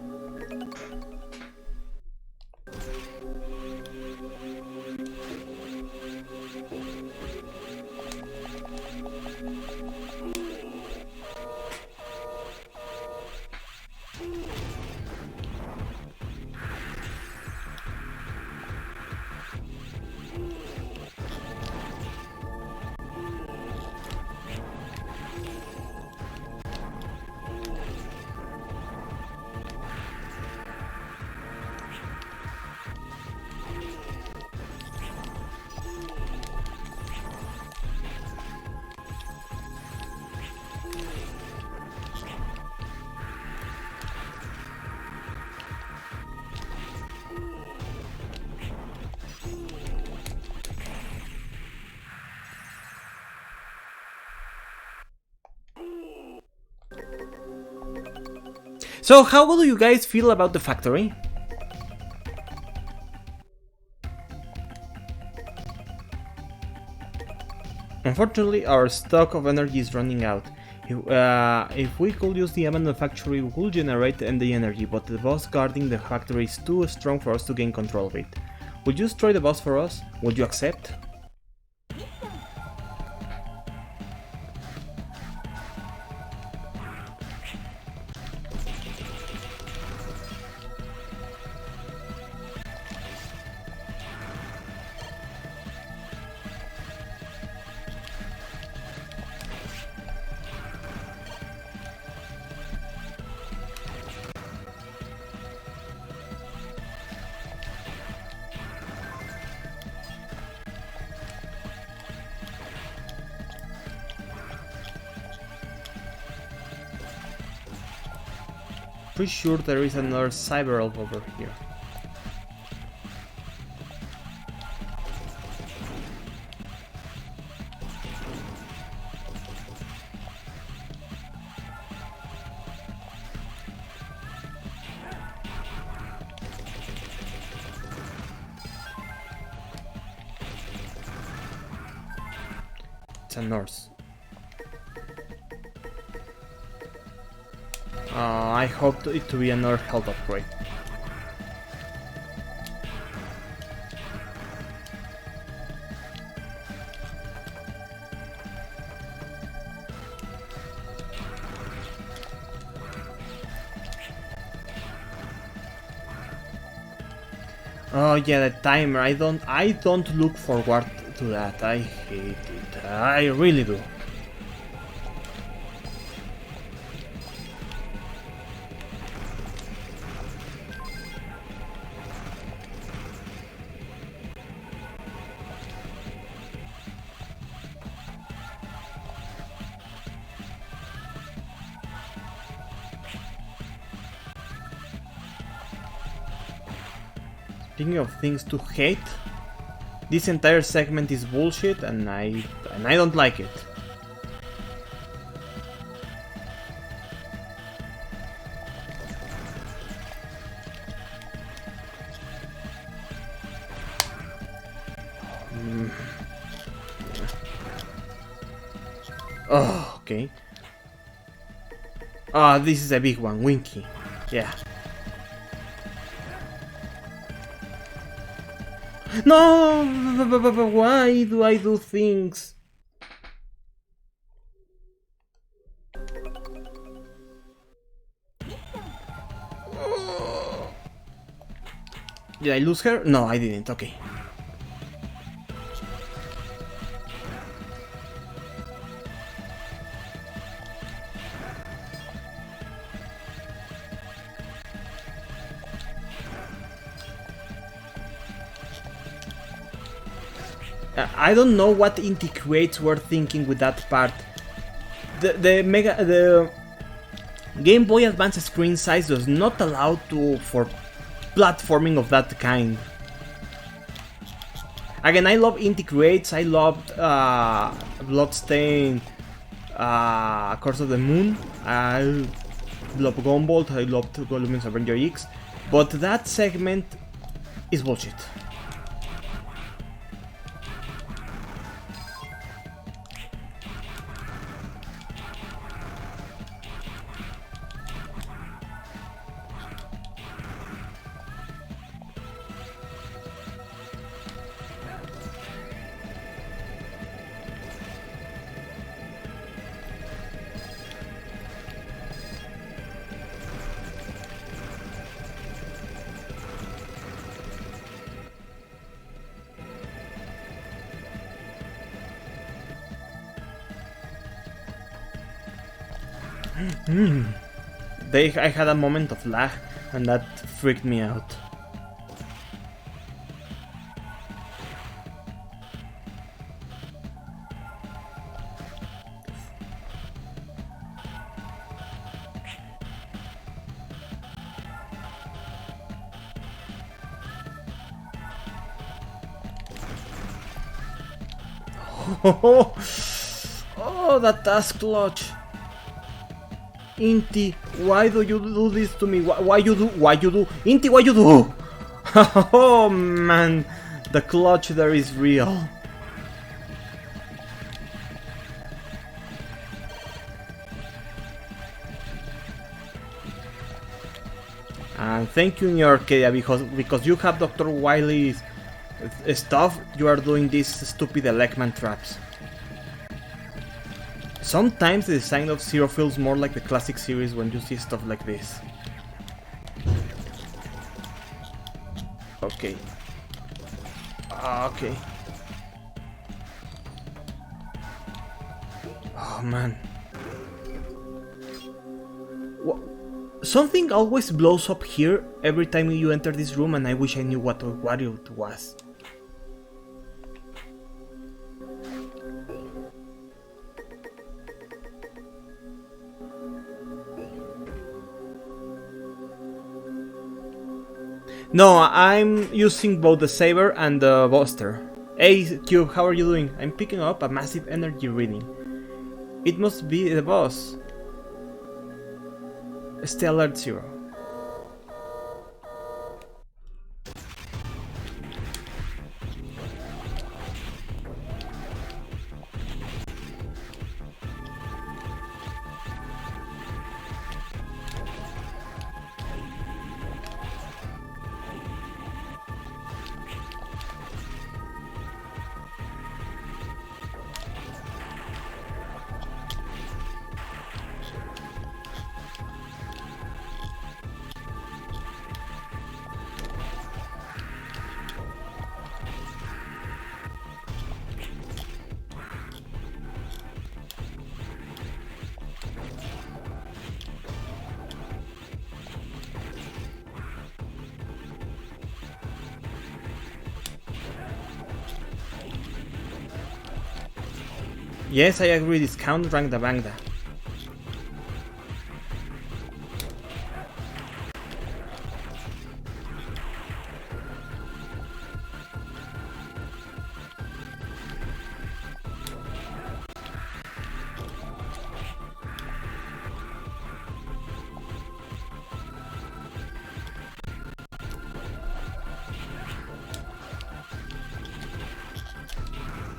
So how do you guys feel about the factory? Unfortunately, our stock of energy is running out. If we could use the abandoned factory, we could generate the energy, but the boss guarding the factory is too strong for us to gain control of it. Would you destroy the boss for us? Would you accept? Pretty sure there is another cyber elf over here. It's a nurse. I hope it to be another health upgrade. Oh yeah, the timer. I don't look forward to that. I hate it. I really do. Speaking of things to hate, this entire segment is bullshit and I don't like it. Oh, okay. Ah, this is a big one, Winky. Yeah. No! Why do I do things? Did I lose her? No, I didn't. Okay. I don't know what integrates were thinking with that part. The Game Boy Advance screen size does not allow for platforming of that kind. Again, I love integrates. I loved Bloodstain, Curse of the Moon. I love Gumball. I loved Luminous Avenger X, but that segment is bullshit. I had a moment of lag and that freaked me out. Oh, that task clutch. Inti, why do you do this to me? Why you do? Inti, why you do? Oh man, the clutch there is real. And thank you, New Arcadia, because you have Dr. Wily's stuff, you are doing these stupid Electman traps. Sometimes the design of Zero feels more like the classic series when you see stuff like this. Okay. Okay. Oh man. Something always blows up here every time you enter this room, and I wish I knew what it was. No, I'm using both the Saber and the Buster. Hey Cube, how are you doing? I'm picking up a massive energy reading. It must be the boss. Stay alert, Zero. Yes, I agree, discount rank the Bangda.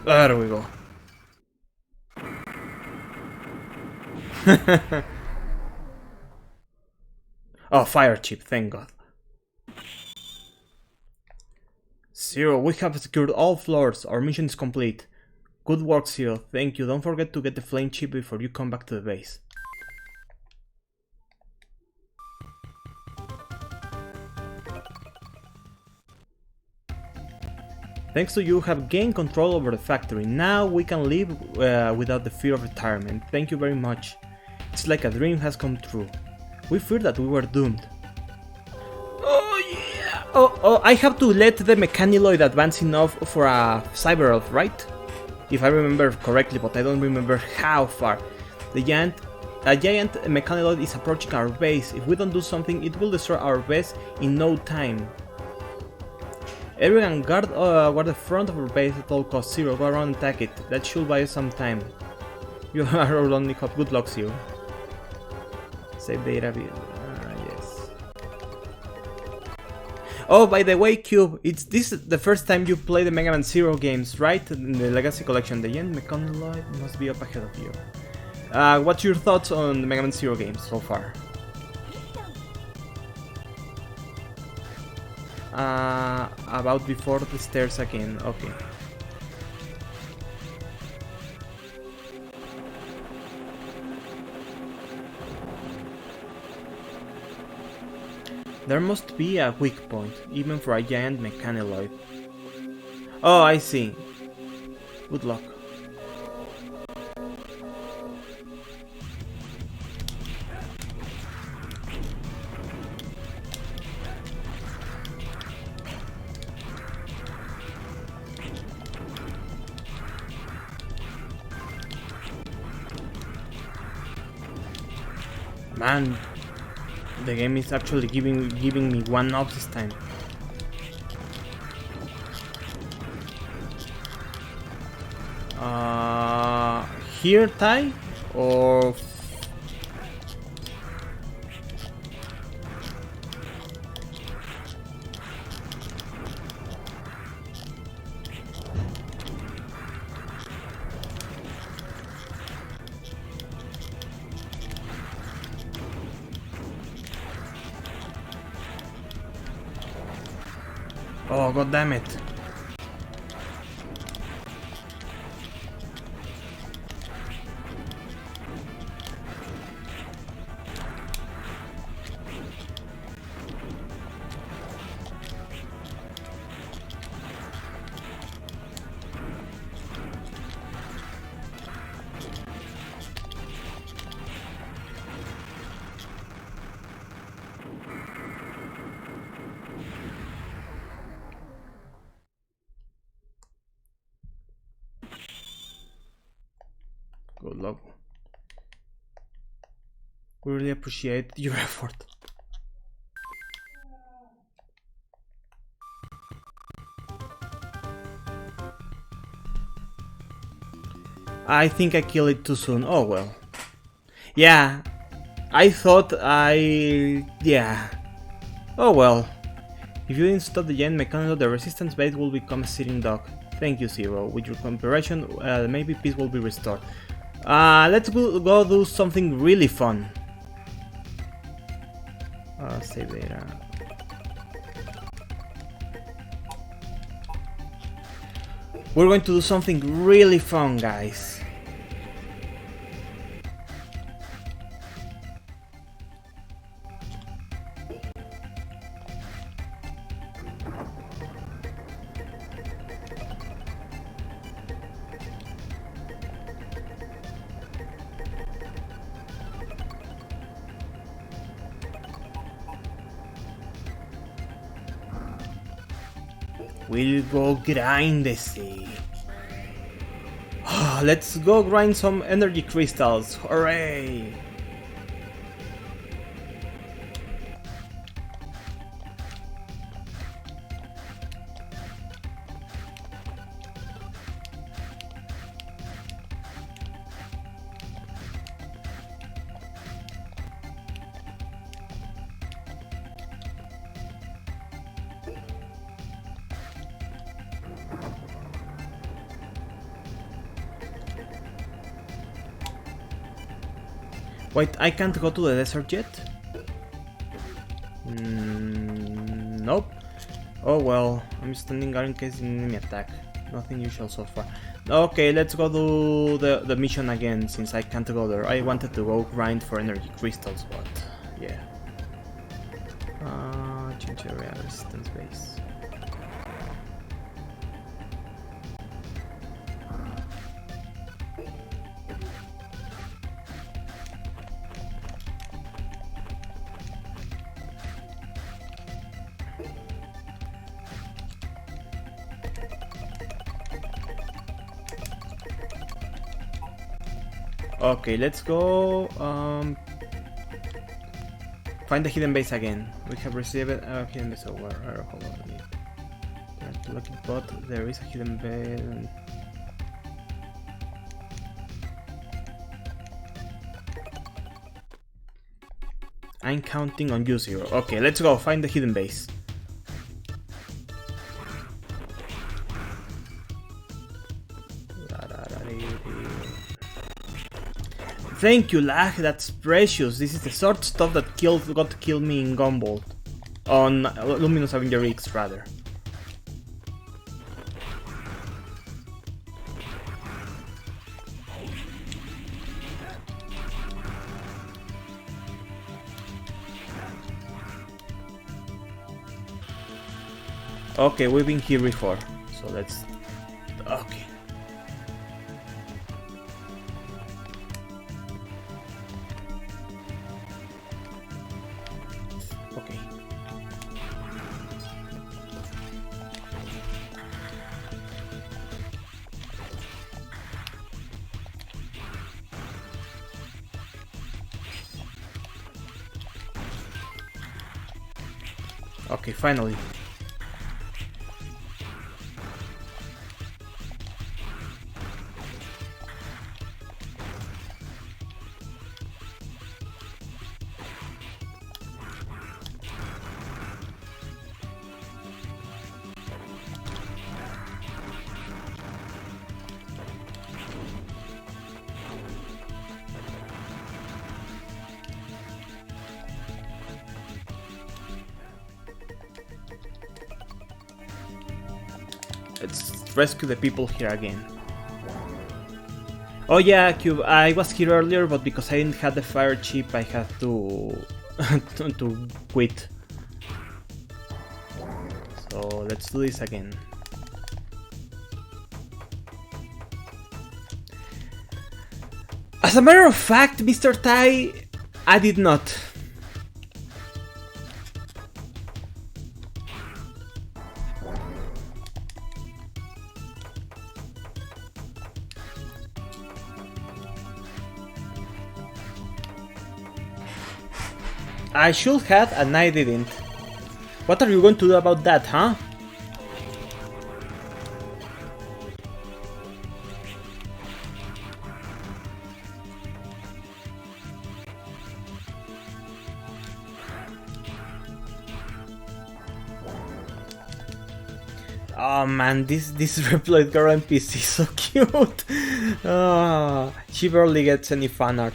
There we go. Oh, fire chip, thank God. Zero, we have secured all floors. Our mission is complete. Good work, Zero. Thank you. Don't forget to get the flame chip before you come back to the base. Thanks to you, have gained control over the factory. Now we can live without the fear of retirement. Thank you very much. It's like a dream has come true. We feared that we were doomed. Oh yeah! Oh, I have to let the Mechaniloid advance enough for a Cyber Elf, right? If I remember correctly, but I don't remember how far. A giant Mechaniloid is approaching our base. If we don't do something, it will destroy our base in no time. Everyone guard the front of our base at all costs. Zero, go around and attack it. That should buy us some time. You are our only hope. Good luck, Zero. Save data. Yes. Oh, by the way, Cube, this is the first time you play the Mega Man Zero games, right? In the Legacy Collection. The Giant Mechaniloid must be up ahead of you. What's your thoughts on the Mega Man Zero games so far? About before the stairs again, okay. There must be a weak point, even for a giant Mechaniloid. Oh, I see. Good luck. Man, the game is actually giving me one up this time. Here, Tai? Or... Oh, god damn it. Good luck. We really appreciate your effort. I think I killed it too soon. Oh well. Yeah, I thought yeah. Oh well. If you didn't stop the giant mechanism, the resistance base will become a sitting duck. Thank you, Zero. With your cooperation, maybe peace will be restored. Let's go do something really fun. Save data. We're going to do something really fun, guys. We'll go grind the sea. Let's go grind some energy crystals. Hooray! Wait, I can't go to the desert yet? Nope. Oh well, I'm standing guard in case an enemy attack. Nothing usual so far. Okay, let's go do the mission again, since I can't go there. I wanted to go grind for energy crystals, but yeah. Change area, resistance base. Okay, let's go find the hidden base again. We have received a hidden base over. Hold on. There's a lucky bot. There is a hidden base. I'm counting on you, Zero. Okay, let's go find the hidden base. Thank you, lag, that's precious. This is the sort of stuff that got to kill me in Gumball. On Luminous Avenger X, rather. Okay, we've been here before, so let's... Okay. Okay. Okay, finally. Let's rescue the people here again. Oh yeah, Cube, I was here earlier, but because I didn't have the fire chip, I had to to quit. So let's do this again. As a matter of fact, Mr. Tai, I did not. I should have and I didn't. What are you going to do about that, huh? Oh man, this replayed girl NPC is so cute. Oh, she barely gets any fan art.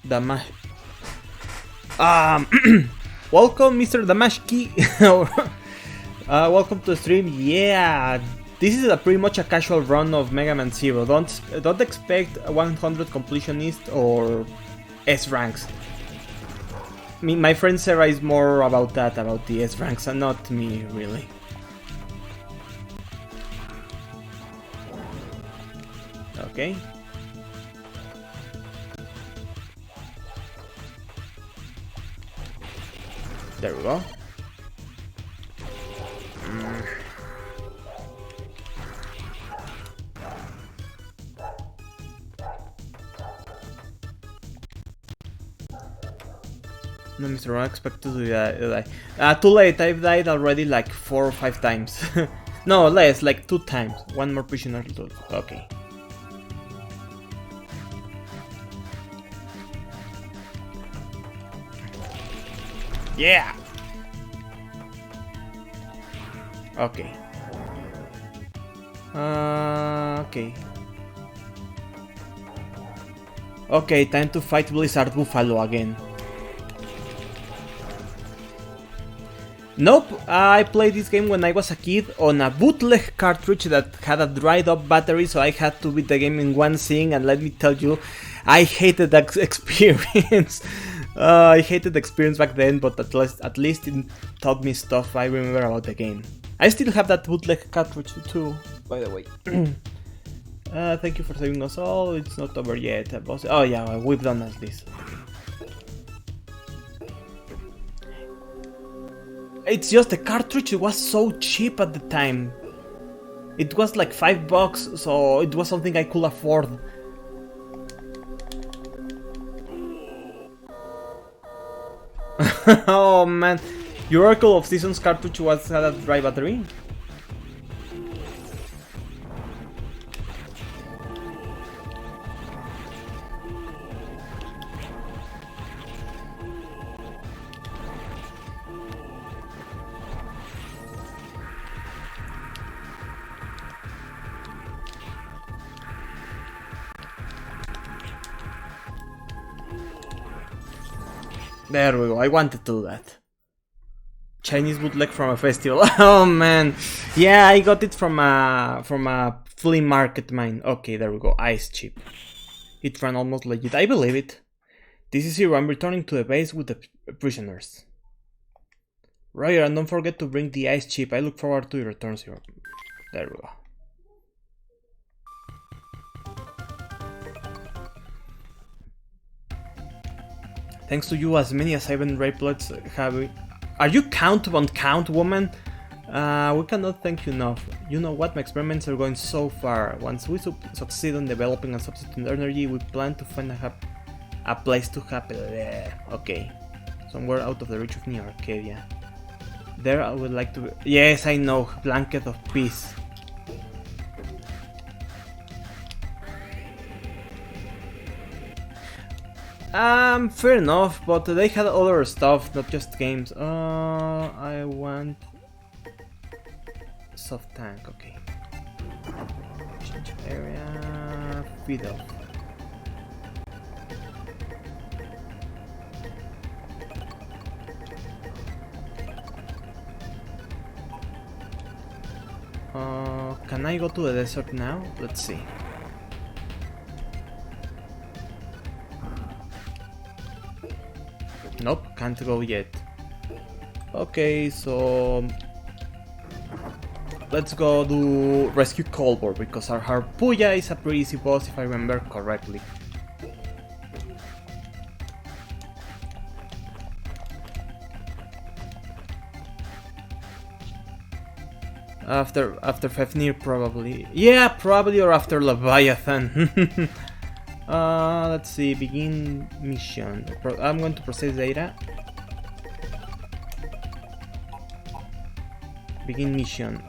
Damash. Welcome, Mr. Damashki. Welcome to the stream. Yeah, this is pretty much a casual run of Mega Man Zero. Don't expect a 100 completionist or S ranks. My friend Sarah is more about that, about the S ranks, and not me really. Okay. There we go. No, Mr. I expect to die. Too late, I've died already like 4 or 5 times. No, less, like 2 times. One more prisoner. Okay. Yeah! Okay. Okay. Okay, time to fight Blizzard Buffalo again. Nope, I played this game when I was a kid on a bootleg cartridge that had a dried up battery, so I had to beat the game in one sitting, and let me tell you, I hated that experience. I hated the experience back then, but at least it taught me stuff I remember about the game. I still have that bootleg cartridge too, by the way. Thank you for saving us all. It's not over yet. Oh yeah, we've done at this. It's just the cartridge was so cheap at the time. It was like $5, so it was something I could afford. Oh man, your Oracle of Seasons cartridge had a dry battery? There we go, I wanted to do that. Chinese bootleg from a festival. Oh man. Yeah, I got it from a flea market mine. Okay, there we go. Ice chip. It ran almost legit. I believe it. This is Zero. I'm returning to the base with the prisoners. Roger, and don't forget to bring the ice chip. I look forward to your return, Zero. There we go. Thanks to you, as many as 7 raplets have. Are you count, woman? We cannot thank you enough. You know what? My experiments are going so far. Once we succeed in developing a substitute energy, we plan to find a place to happen. Okay. Somewhere out of the reach of New Arcadia. There I would like to. Yes, I know. Blanket of Peace. Fair enough, but they had other stuff, not just games. I want soft tank, okay. Change area. Feed off. Can I go to the desert now? Let's see. Nope, can't go yet. Okay, so let's go do rescue Colbor because our Harpuya is a pretty easy boss if I remember correctly. After Fafnir probably. Yeah, probably, or after Leviathan. Let's see, begin mission. I'm going to process data. Begin mission.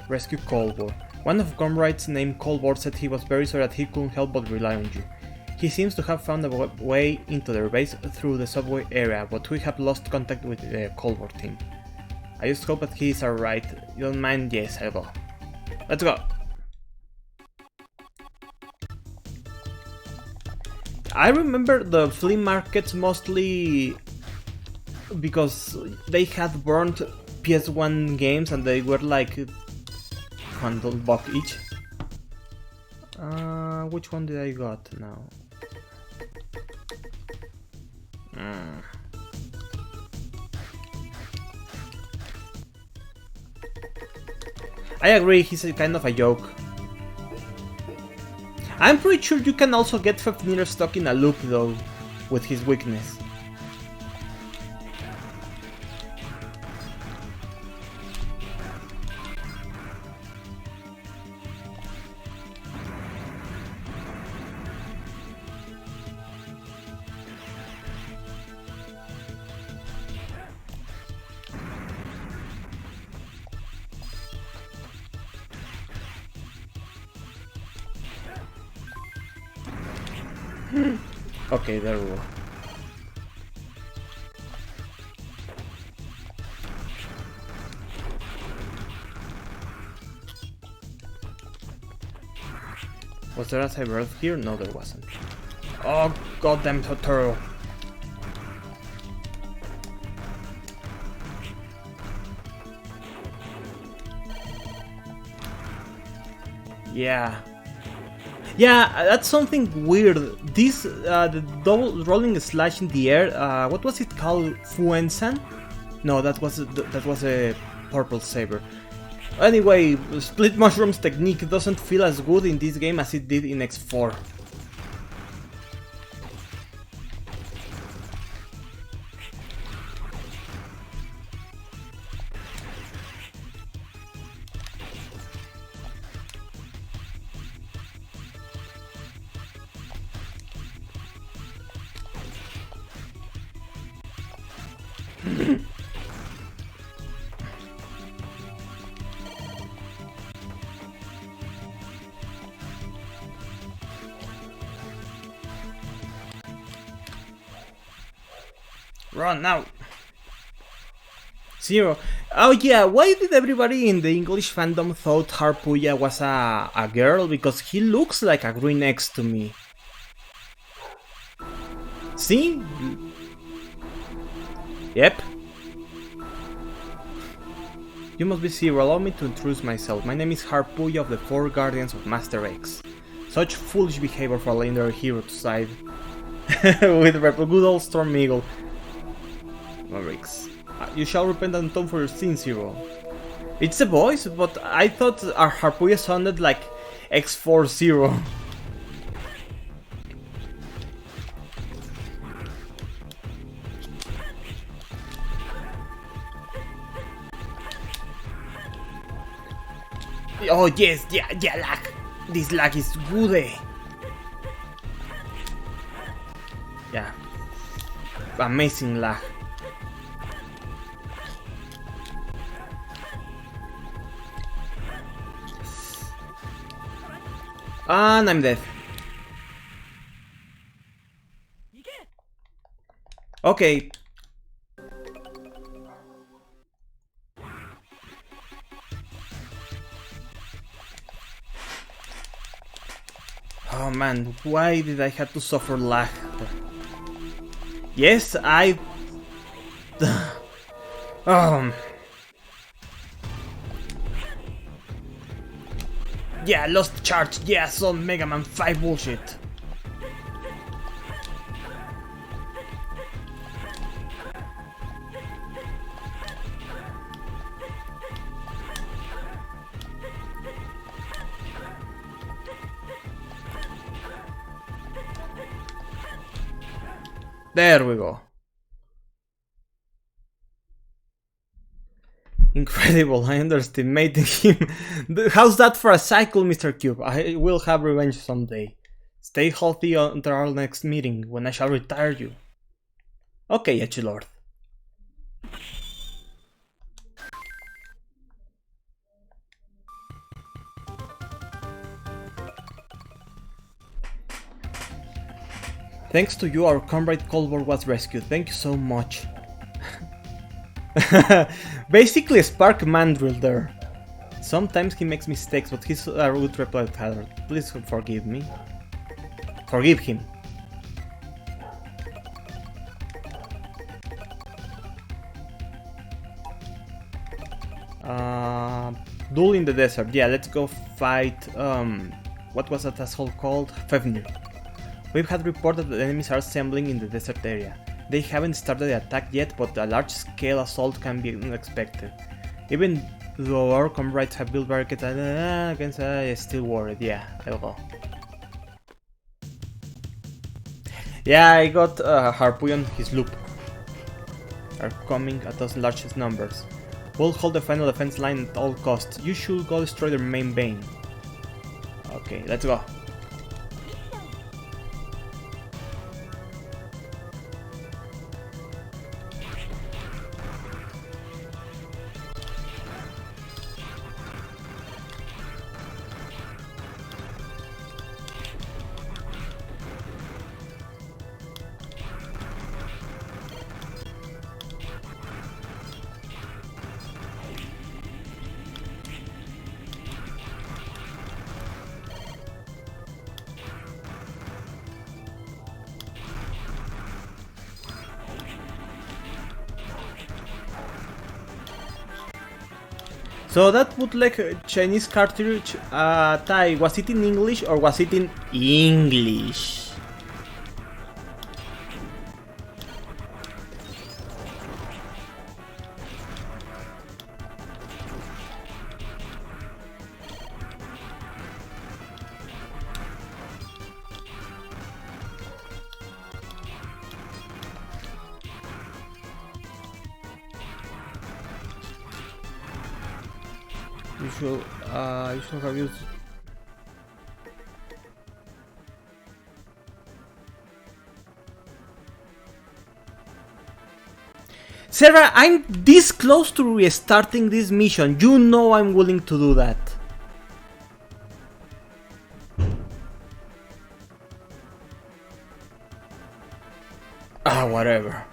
Rescue Colbor. One of comrades named Colbor said he was very sorry that he couldn't help but rely on you. He seems to have found a way into their base through the subway area, but we have lost contact with the Colbor team. I just hope that he is alright. You don't mind? Yes, I will. Let's go! I remember the flea markets mostly because they had burnt PS1 games and they were like $1 each. Which one did I got now? I agree, he's a kind of a joke. I'm pretty sure you can also get Fafnir stuck in a loop though, with his weakness. Okay, there we go. Was there a cyber earth here? No, there wasn't. Oh, goddamn Totoro. Yeah. Yeah, that's something weird. This, the double rolling slash in the air, what was it called? Fuensan? No, that was a purple saber. Anyway, split mushrooms technique doesn't feel as good in this game as it did in X4. Run now! Zero. Oh yeah, why did everybody in the English fandom thought Harpuya was a girl? Because he looks like a green X to me. See? Yep. You must be Zero. Allow me to introduce myself. My name is Harpuya of the Four Guardians of Master X. Such foolish behavior for a legendary hero to side with good old Storm Eagle. Mavericks. You shall repent and atone for your sins, Zero. It's a voice, but I thought our Harpuya sounded like X40. Oh yes, yeah, lag. This lag is good. Yeah. Amazing lag. And I'm dead. Okay. man, why did I have to suffer lag? Yes, I... Yeah, lost charge, yeah, some Mega Man 5 bullshit. There we go. Incredible, I underestimated him. How's that for a cycle, Mr. Cube? I will have revenge someday. Stay healthy until our next meeting, when I shall retire you. Okay, Edgelord. Thanks to you, our comrade Colbert was rescued. Thank you so much. Basically, a Spark Mandrill there. Sometimes he makes mistakes, but he's a ultra player. Please forgive me. Forgive him. Duel in the desert. Yeah, let's go fight. What was that asshole called? Fevnir. We've had reported that enemies are assembling in the desert area. They haven't started the attack yet, but a large-scale assault can be expected. Even though our comrades have built barricades against, I'm still worried. Yeah, I'll go. Yeah, I got Harpoon, his loop. Are coming at us in largest numbers. We'll hold the final defense line at all costs. You should go destroy their main base. Okay, let's go. So that bootleg Chinese cartridge, Tai, was it in English or was it in English? You should have used. Sarah, I'm this close to restarting this mission. You know I'm willing to do that. Whatever.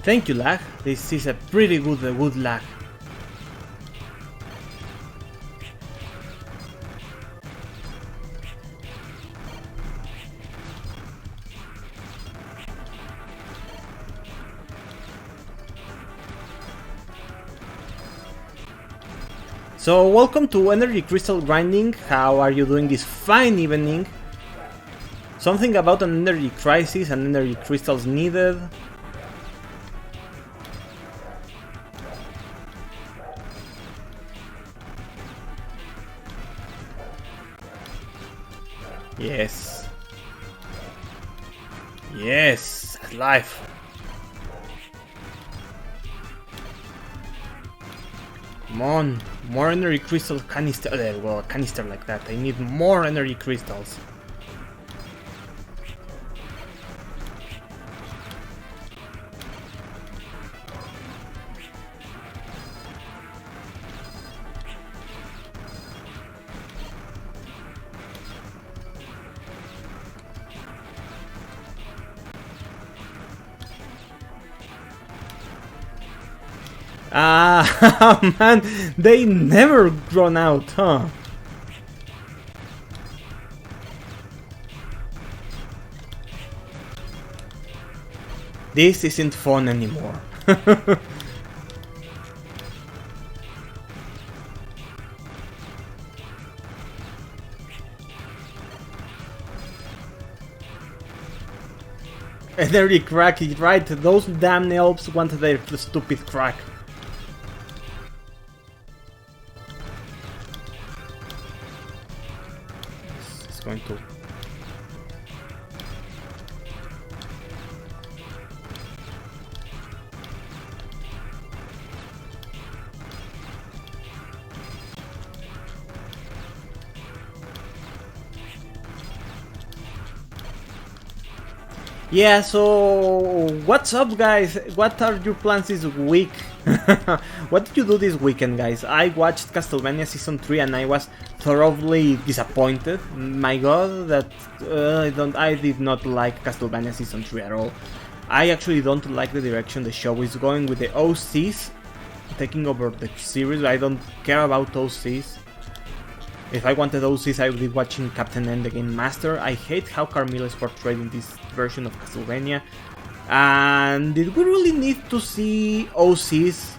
Thank you, lag. This is a pretty good lag. So welcome to Energy Crystal Grinding. How are you doing this fine evening? Something about an energy crisis and energy crystals needed. Yes. Yes, life. Come on, more energy crystal canister. Well, a canister like that. I need more energy crystals. Ah, man, they never run out, huh? This isn't fun anymore. Energy crack, right? Those damn elves want their stupid crack. It's going to. Yeah, so what's up, guys? What are your plans this week? What did you do this weekend, guys? I watched Castlevania Season 3 and I was thoroughly disappointed. My god, that I did not like Castlevania Season 3 at all. I actually don't like the direction the show is going with the OCs taking over the series. I don't care about OCs. If I wanted OCs, I would be watching Captain N, the Game Master. I hate how Carmilla is portrayed in this version of Castlevania. And did we really need to see OCs?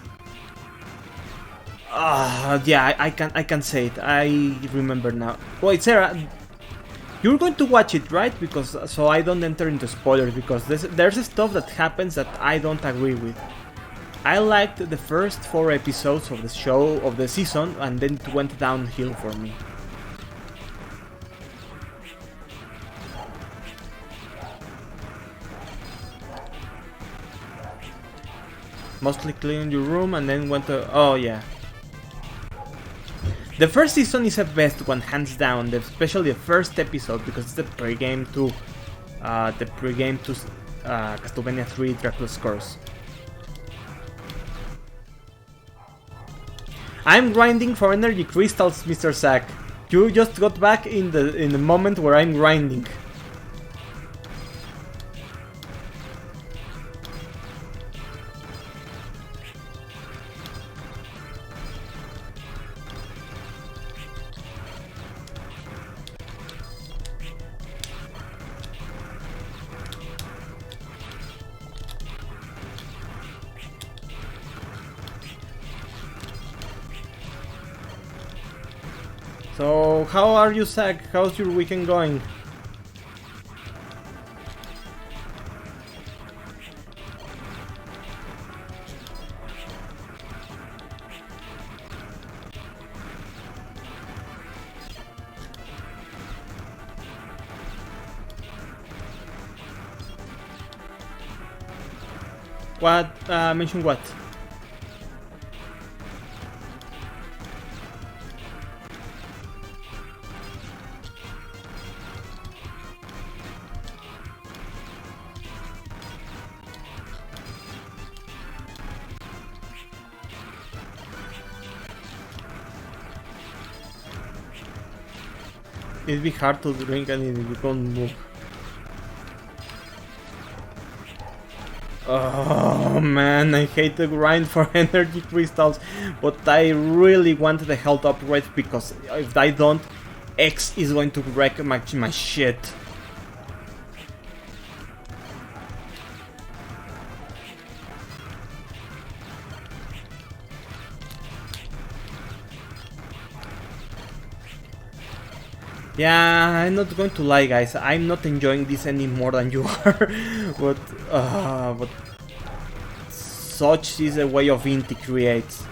Yeah, I can say it. I remember now. Wait, Sarah, you're going to watch it, right? Because so I don't enter into spoilers, because there's stuff that happens that I don't agree with. I liked the first 4 episodes of the show, of the season, and then it went downhill for me. Mostly cleaned your room and then went to... Oh, yeah. The first season is the best one, hands down, especially the first episode, because it's the pre-game to... Castlevania 3 Dracula's Curse. I'm grinding for energy crystals, Mr. Zack. You just got back in the moment where I'm grinding. So, how are you, Zack? How's your weekend going? What? Mention what? It'd be hard to drink and you don't move. Oh man, I hate the grind for energy crystals, but I really want the health upgrade, because if I don't, X is going to wreck my shit. Yeah, I'm not going to lie, guys. I'm not enjoying this any more than you are. but such is a way of Inti creates.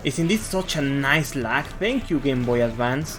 Is indeed such a nice lag. Thank you, Game Boy Advance.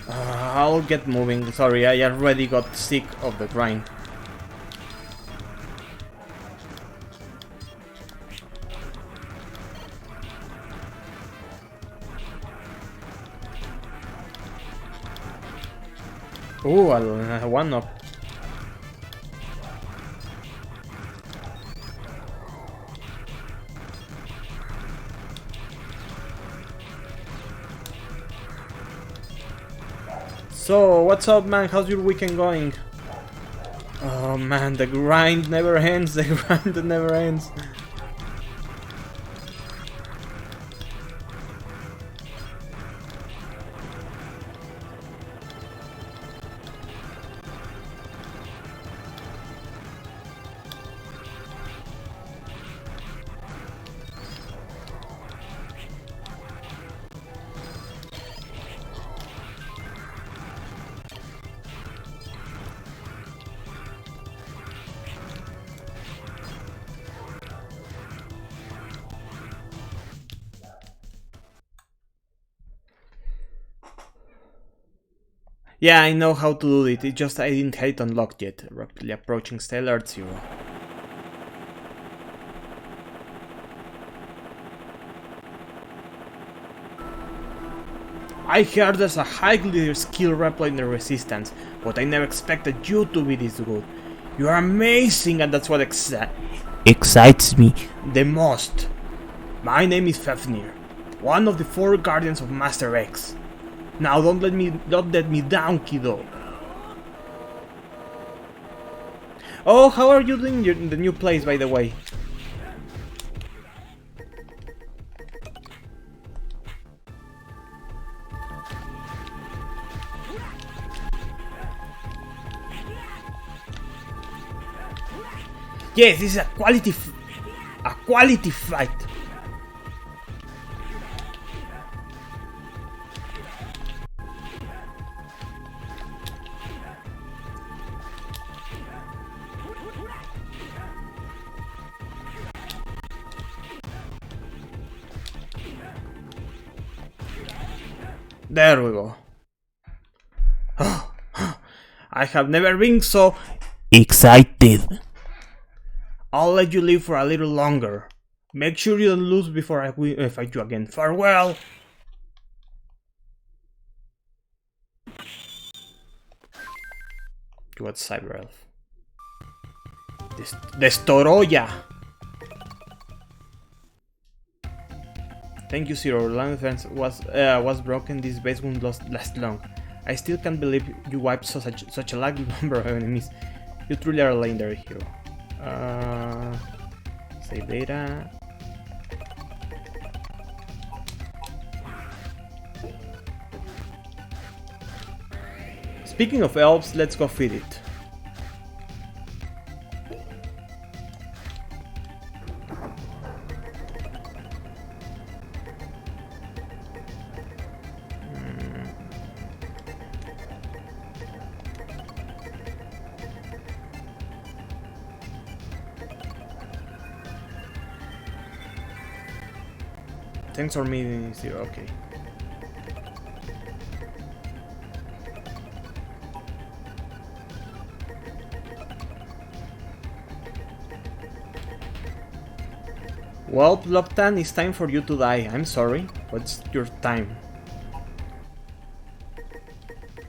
I'll get moving. Sorry, I already got sick of the grind. Ooh, a one-up. So, what's up, man? How's your weekend going? Oh man, the grind never ends, the grind never ends. Yeah, I know how to do it, it's just I didn't have it unlocked yet. Rapidly approaching Stellar 0. I heard there's a highly skilled replay in the Resistance, but I never expected you to be this good. You are amazing, and that's what excites me the most. My name is Fafnir, one of the 4 Guardians of Master X. Now don't let me down, kiddo. Oh, how are you doing in the new place, by the way? Yes, this is a quality fight. There we go. I have never been so excited. I'll let you live for a little longer. Make sure you don't lose before I fight you again. Farewell! What Cyber Elf? Destoroya! Thank you, Zero. Land defense was broken. This base won't last long. I still can't believe you wiped such a large number of enemies. You truly are a legendary hero. Save data. Speaking of elves, let's go feed it. Thanks for me, Zero, okay. Well, Loptan, it's time for you to die. I'm sorry, but it's your time.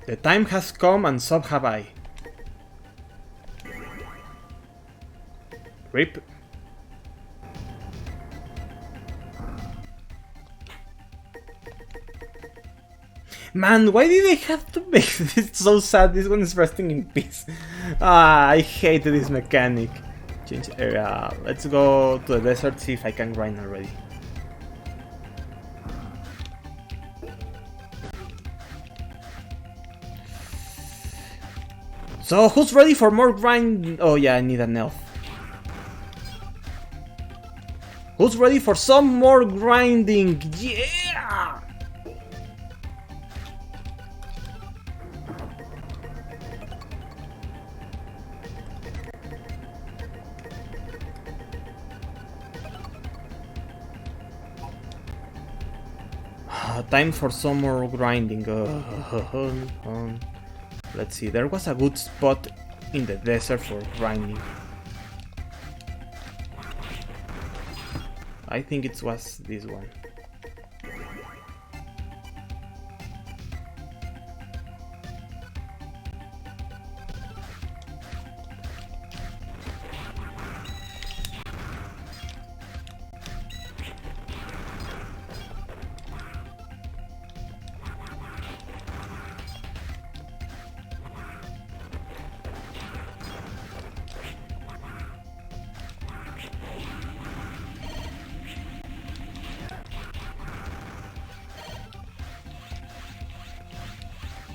The time has come and so have I. RIP. Man, why did they have to make this so sad? This one is resting in peace. Ah, I hate this mechanic. Change area. Let's go to the desert, see if I can grind already. So, who's ready for more grind? Oh yeah, I need an elf. Who's ready for some more grinding? Yeah! Time for some more grinding. Let's see, there was a good spot in the desert for grinding. I think it was this one.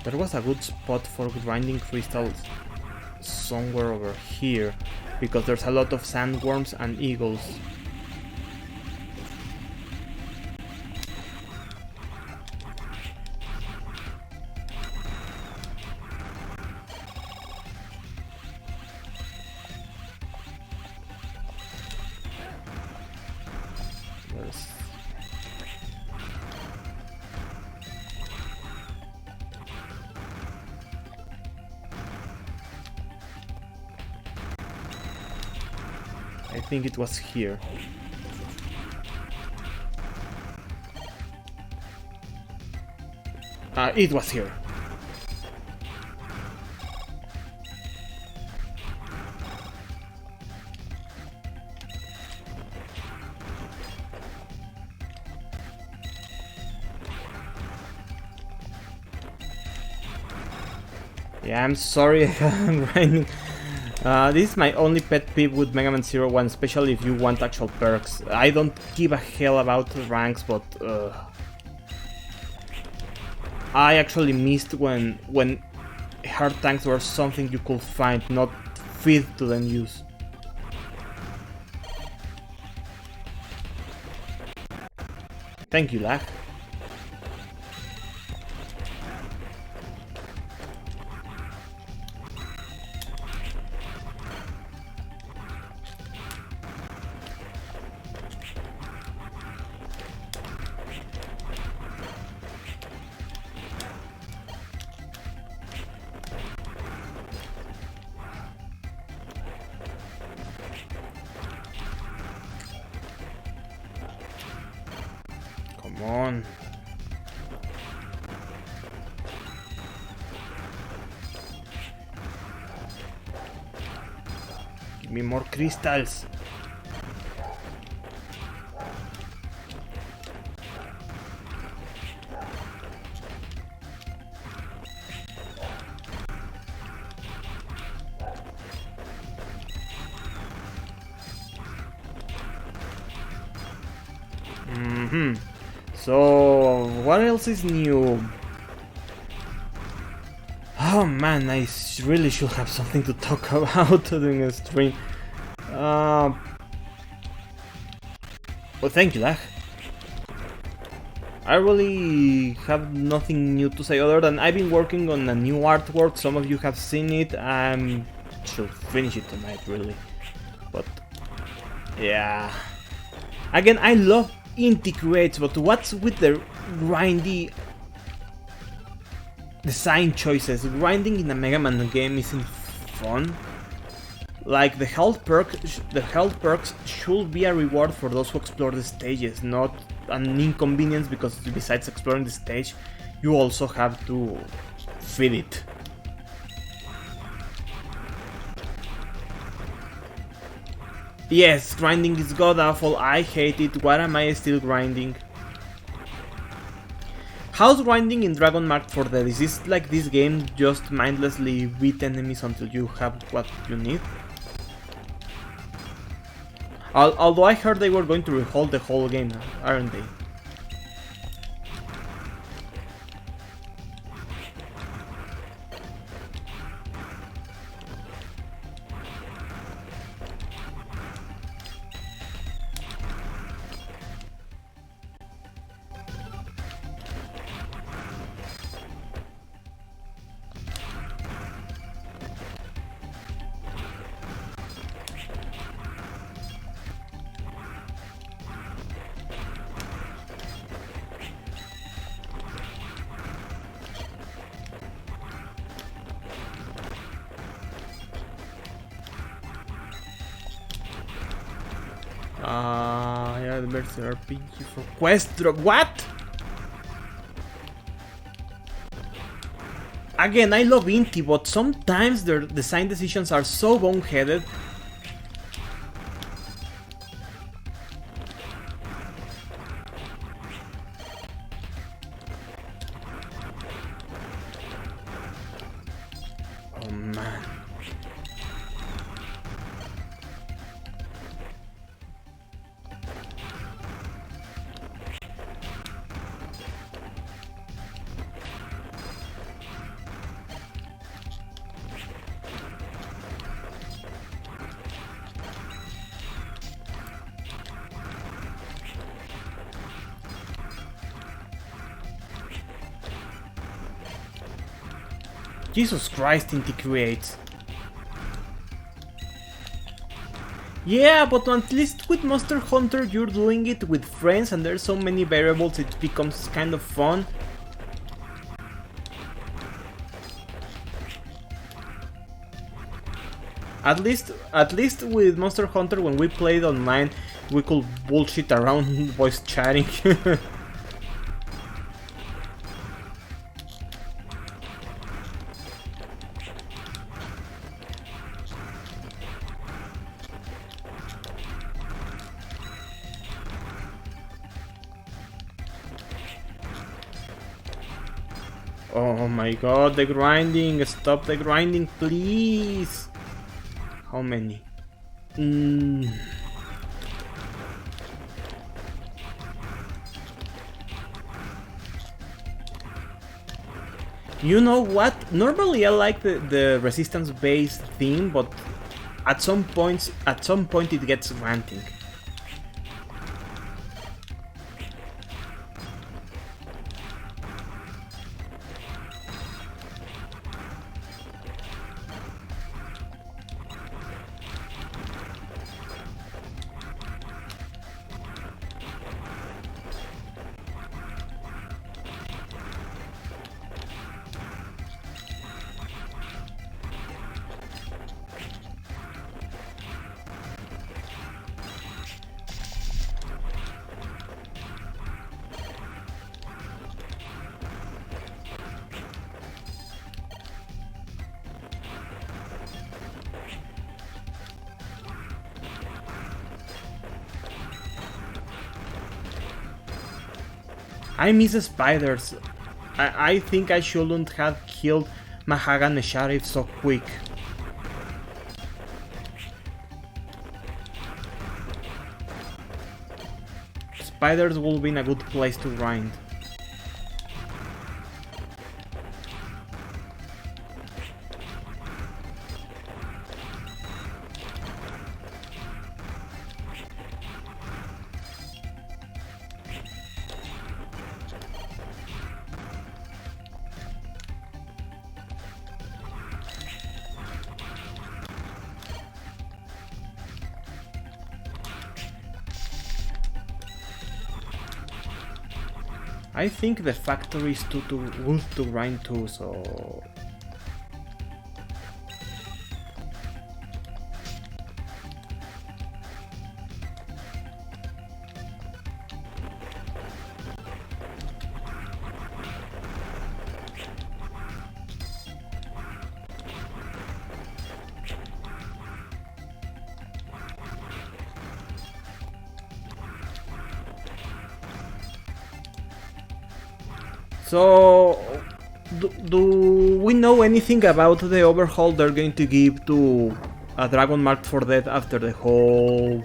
There was a good spot for grinding crystals somewhere over here, because there's a lot of sandworms and eagles. I think it was here. It was here. Yeah, I'm sorry I'm grinding. This is my only pet peeve with Mega Man Zero 1, especially if you want actual perks. I don't give a hell about ranks, but I actually missed when hard tanks were something you could find, not feed to then use. Thank you, lag. Come on. Give me more crystals. So, what else is new? Oh man, I really should have something to talk about during a stream. Well, thank you, lag. I really have nothing new to say other than I've been working on a new artwork. Some of you have seen it. I should finish it tonight, really. But yeah. Again, I love integrates, but what's with the grindy design choices? Grinding in a Mega Man game isn't fun. Like the health perks should be a reward for those who explore the stages, not an inconvenience, because besides exploring the stage, you also have to feed it. Yes, grinding is god awful, I hate it, why am I still grinding? How's grinding in Dragon Mark for Dead? Is this like this game, just mindlessly beat enemies until you have what you need? Although I heard they were going to rehold the whole game, aren't they? Yeah, the Mercy RPG for quest drop. What? Again, I love Inti, but sometimes their design decisions are so boneheaded. Oh man. Jesus Christ, Inti creates. Yeah, but at least with Monster Hunter you're doing it with friends and there's so many variables it becomes kind of fun. At least with Monster Hunter when we played online we could bullshit around voice chatting. Oh my god, the grinding! Stop the grinding, please! How many? You know what? Normally I like the resistance-based theme, but at some point it gets ranting. I miss spiders. I think I shouldn't have killed Mahagan the Sheriff so quick. Spiders will be in a good place to grind. I think the factory is too good to grind too, so... So, do we know anything about the overhaul they're going to give to a dragon marked for death after the whole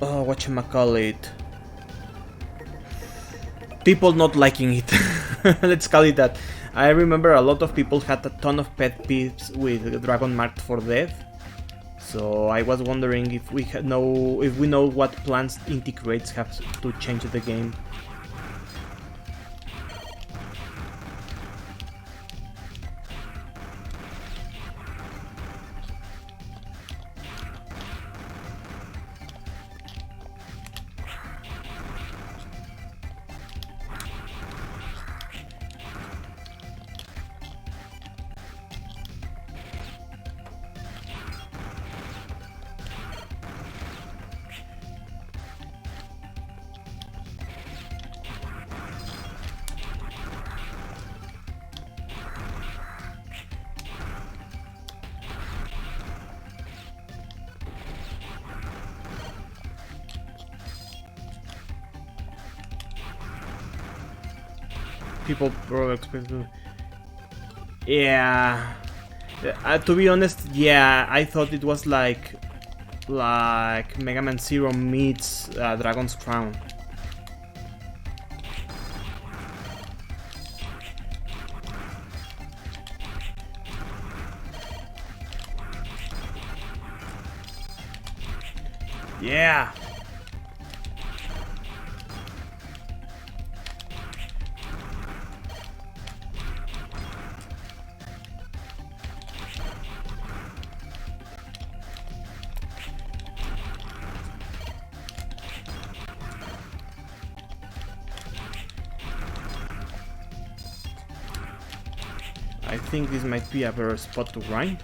whatchamacallit, people not liking it? Let's call it that. I remember a lot of people had a ton of pet peeves with dragon marked for death. So I was wondering if we know what plans Integrates have to change the game. People probably expect to... Yeah. To be honest, yeah, I thought it was like Mega Man Zero meets Dragon's Crown. Yeah. I think this might be a better spot to grind.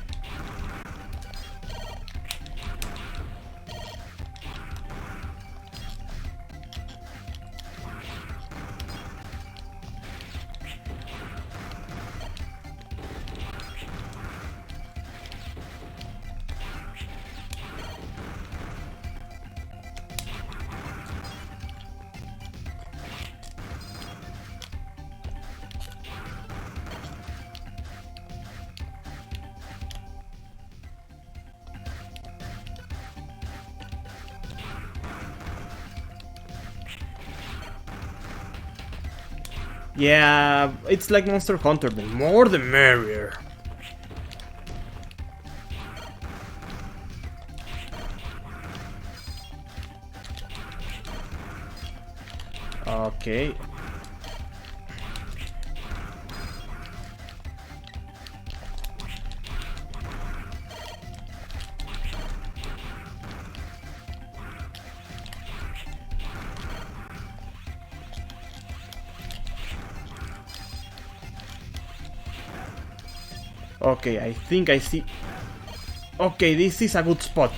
Yeah, it's like Monster Hunter, the more the merrier. Okay. Okay, I think I see... Okay, this is a good spot.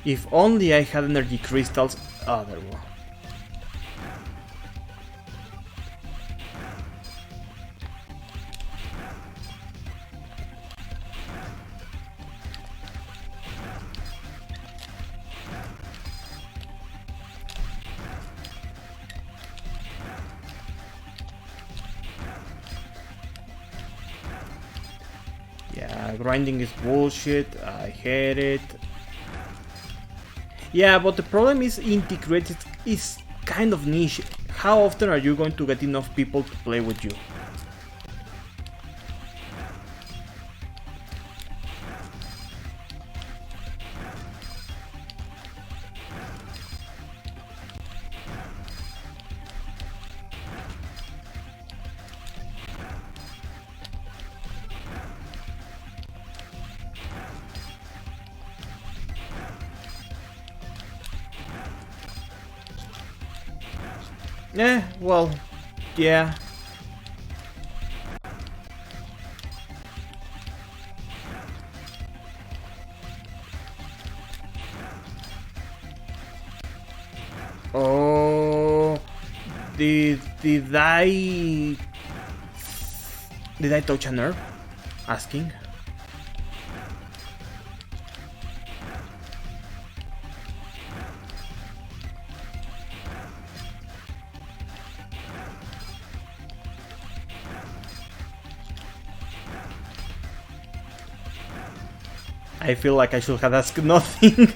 If only I had energy crystals... Oh, there we go. Yeah, grinding is bullshit, I hate it. Yeah, but the problem is integrated is kind of niche. How often are you going to get enough people to play with you? Well, yeah. Oh, did I touch a nerve? asking. I feel like I should have asked nothing.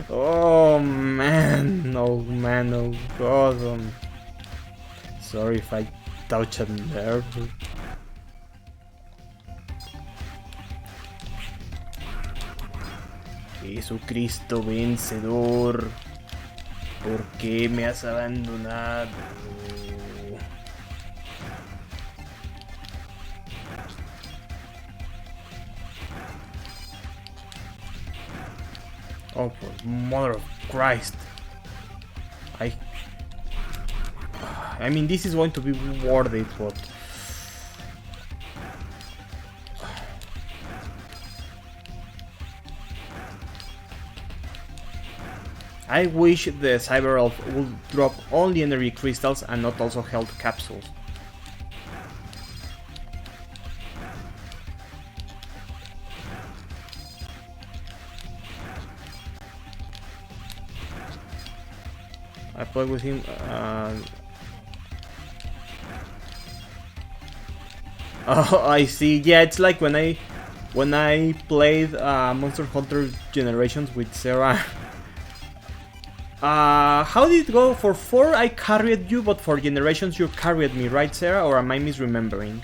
Oh man, oh man, oh god. Sorry if I touched a nerve. Jesucristo vencedor, ¿por qué me has abandonado? Oh, for mother of Christ. I mean, this is going to be worth it, but... I wish the Cyber Elf would drop only energy crystals and not also health capsules. I played with him. Oh, I see. Yeah, it's like when I played Monster Hunter Generations with Sarah. How did it go? For 4 I carried you, but for Generations you carried me, right, Sarah? Or am I misremembering?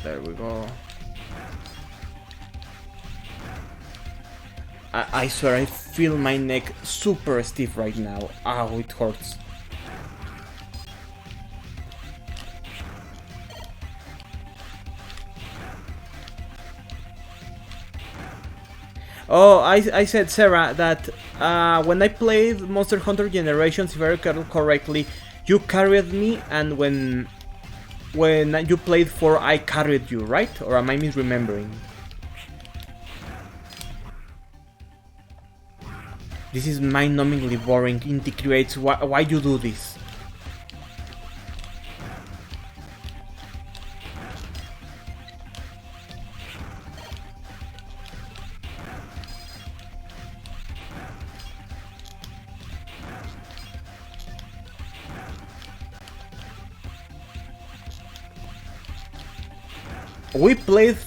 There we go. I swear I feel my neck super stiff right now. Ow, it hurts. Oh, I said, Sarah, that when I played Monster Hunter Generations, if I recall correctly, you carried me, and when you played 4, I carried you, right? Or am I misremembering? This is mind-numbingly boring. Integrates. Why you do this? We played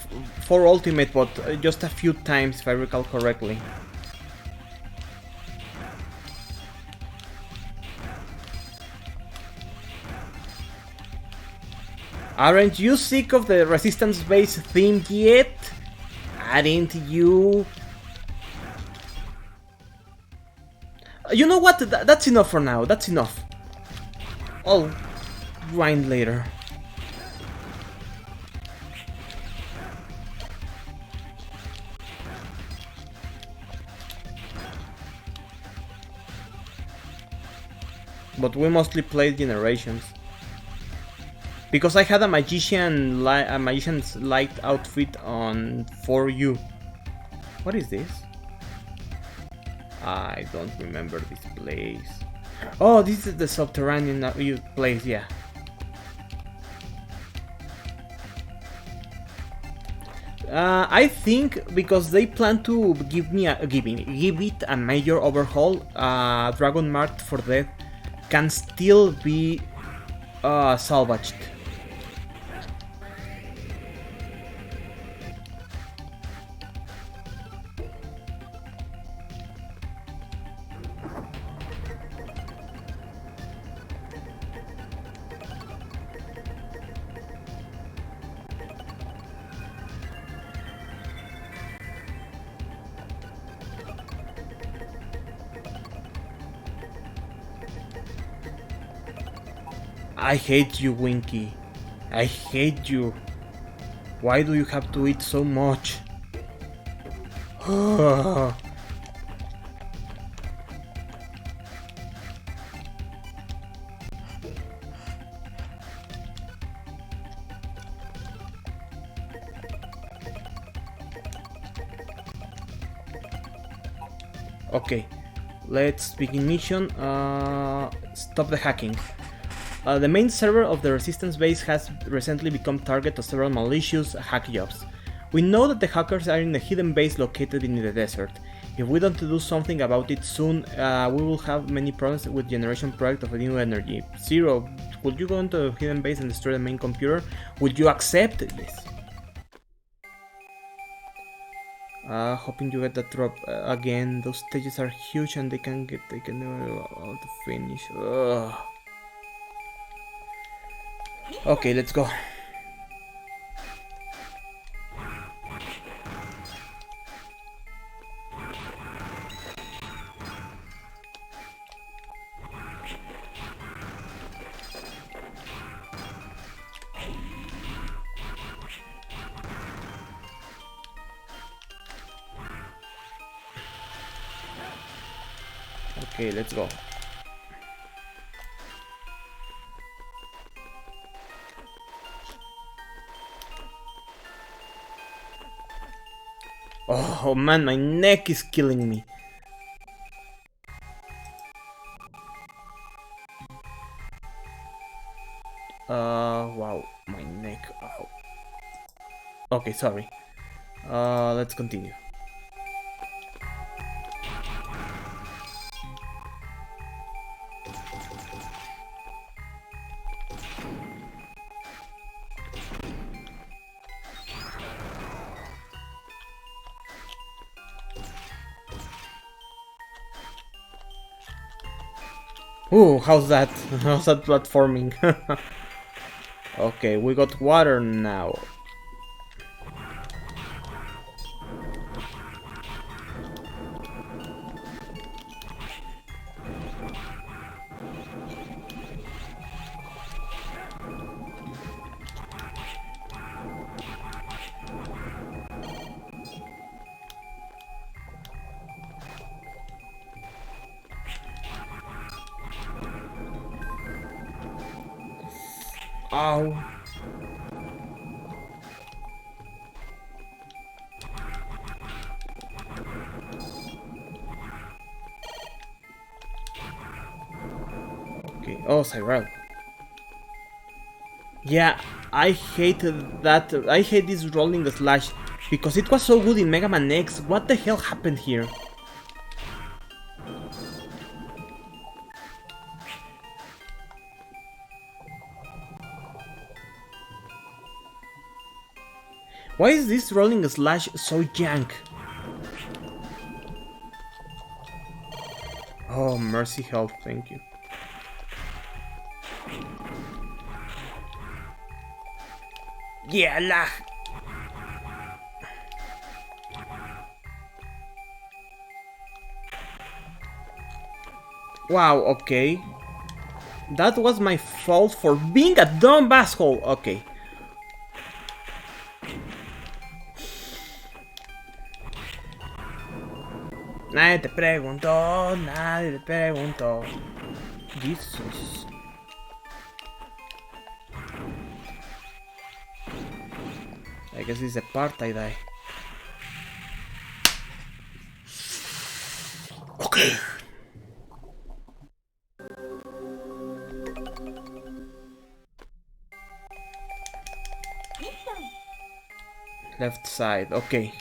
for Ultimate, but just a few times, if I recall correctly. Aren't you sick of the Resistance Base theme yet? Aren't you? You know what? That's enough for now. That's enough. I'll grind later. But we mostly played Generations. Because I had a magician's light outfit on for you. What is this? I don't remember this place. Oh, this is the subterranean place, yeah. I think because they plan to give it a major overhaul, Dragon Marked for Death can still be salvaged. I hate you, Winky. I hate you. Why do you have to eat so much? Okay, let's begin mission. Stop the hacking. The main server of the Resistance base has recently become target of several malicious hack jobs. We know that the hackers are in a hidden base located in the desert. If we don't do something about it soon, we will have many problems with generation project of new energy. Zero, would you go into the hidden base and destroy the main computer? Would you accept this? Hoping you get that drop again. Those stages are huge and they can all to finish. Ugh. Okay, let's go. Okay, let's go. Oh man, my neck is killing me. Wow, my neck. Ow. Okay, sorry. Let's continue. Ooh, how's that? How's that platforming? Okay, we got water now. Ow. Okay, oh, Cyril. Yeah, I hate that. I hate this rolling slash because it was so good in Mega Man X. What the hell happened here? Why is this rolling slash so jank? Oh, mercy help, thank you. Yeah, lag. Wow, okay. That was my fault for being a dumb asshole. Okay. Nadie te preguntó, nadie te preguntó. Jesus. I guess this is the part I die. Okay. Left side, okay.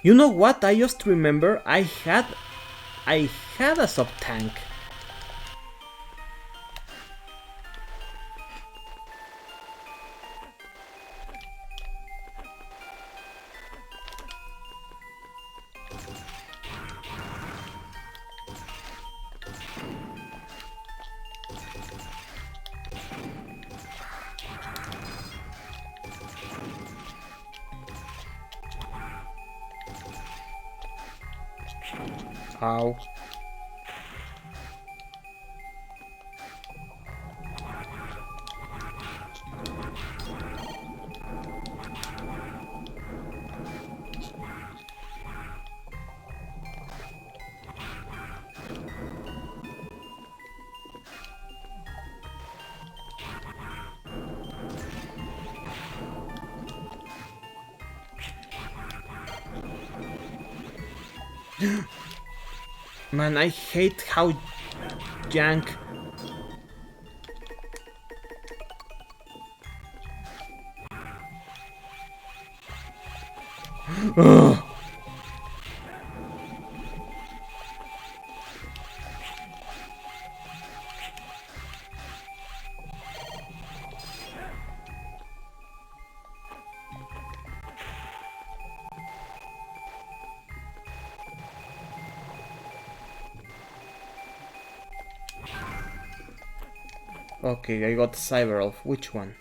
You know what? I just remember I had a sub tank. Ow. Man, I hate how jank. Ugh. Okay, I got Cyber Elf. Which one?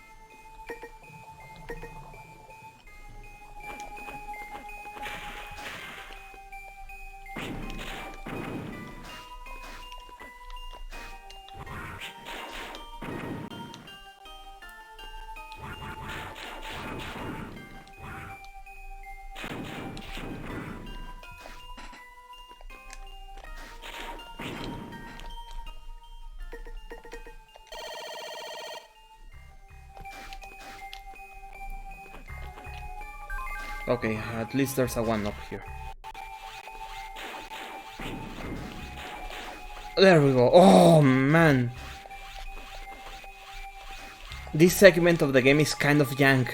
Okay, at least there's a one up here. There we go. Oh man. This segment of the game is kind of jank.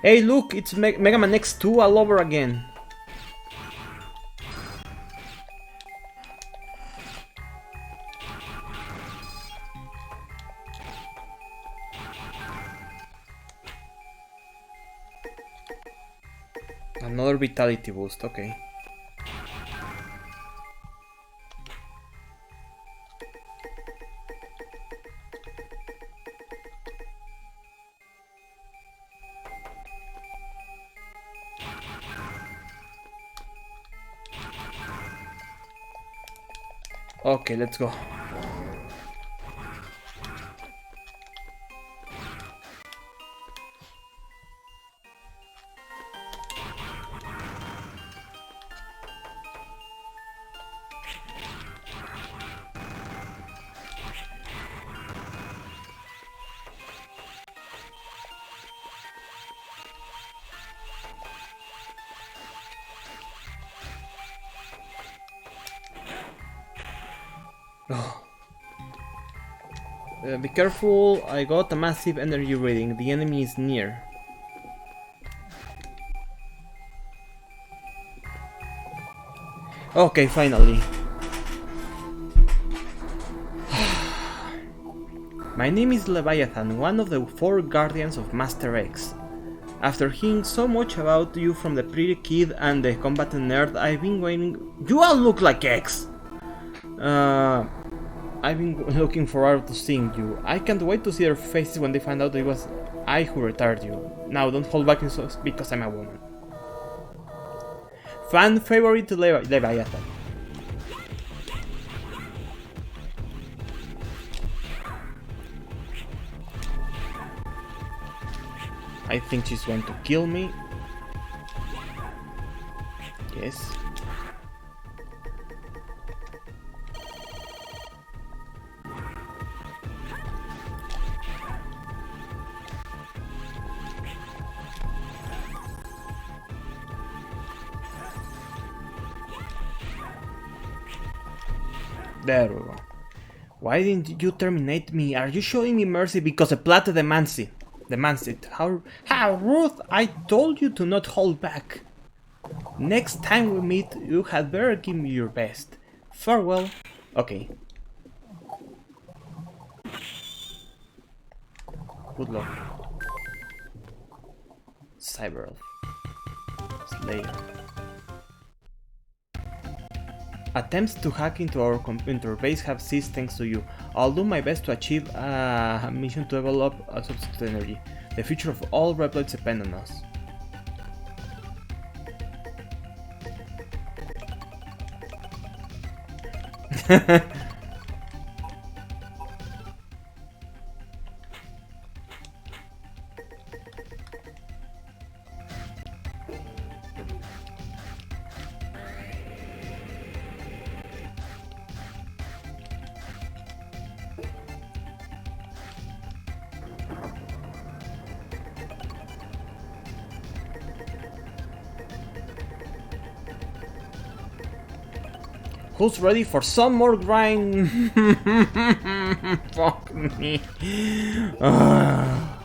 Hey look, it's Mega Man X2 all over again. Another vitality boost, okay. Okay, let's go. Oh. Be careful, I got a massive energy reading. The enemy is near. Okay, finally. My name is Leviathan, one of the 4 guardians of Master X. After hearing so much about you from the pretty kid and the combatant nerd, I've been waiting. You all look like X! I've been looking forward to seeing you. I can't wait to see their faces when they find out it was I who retired you. Now don't hold back because I'm a woman. Fan favorite Leviathan. I think she's going to kill me. Yes. There we go. Why didn't you terminate me? Are you showing me mercy because the plata demands it? How rude! I told you to not hold back. Next time we meet, you had better give me your best. Farewell. Okay. Good luck. Cyber Elf. Slayer. Attempts to hack into our computer base have ceased thanks to you. I'll do my best to achieve a mission to develop a substitute energy. The future of all Reploids depend on us. Who's ready for some more grind? Fuck me. Ah.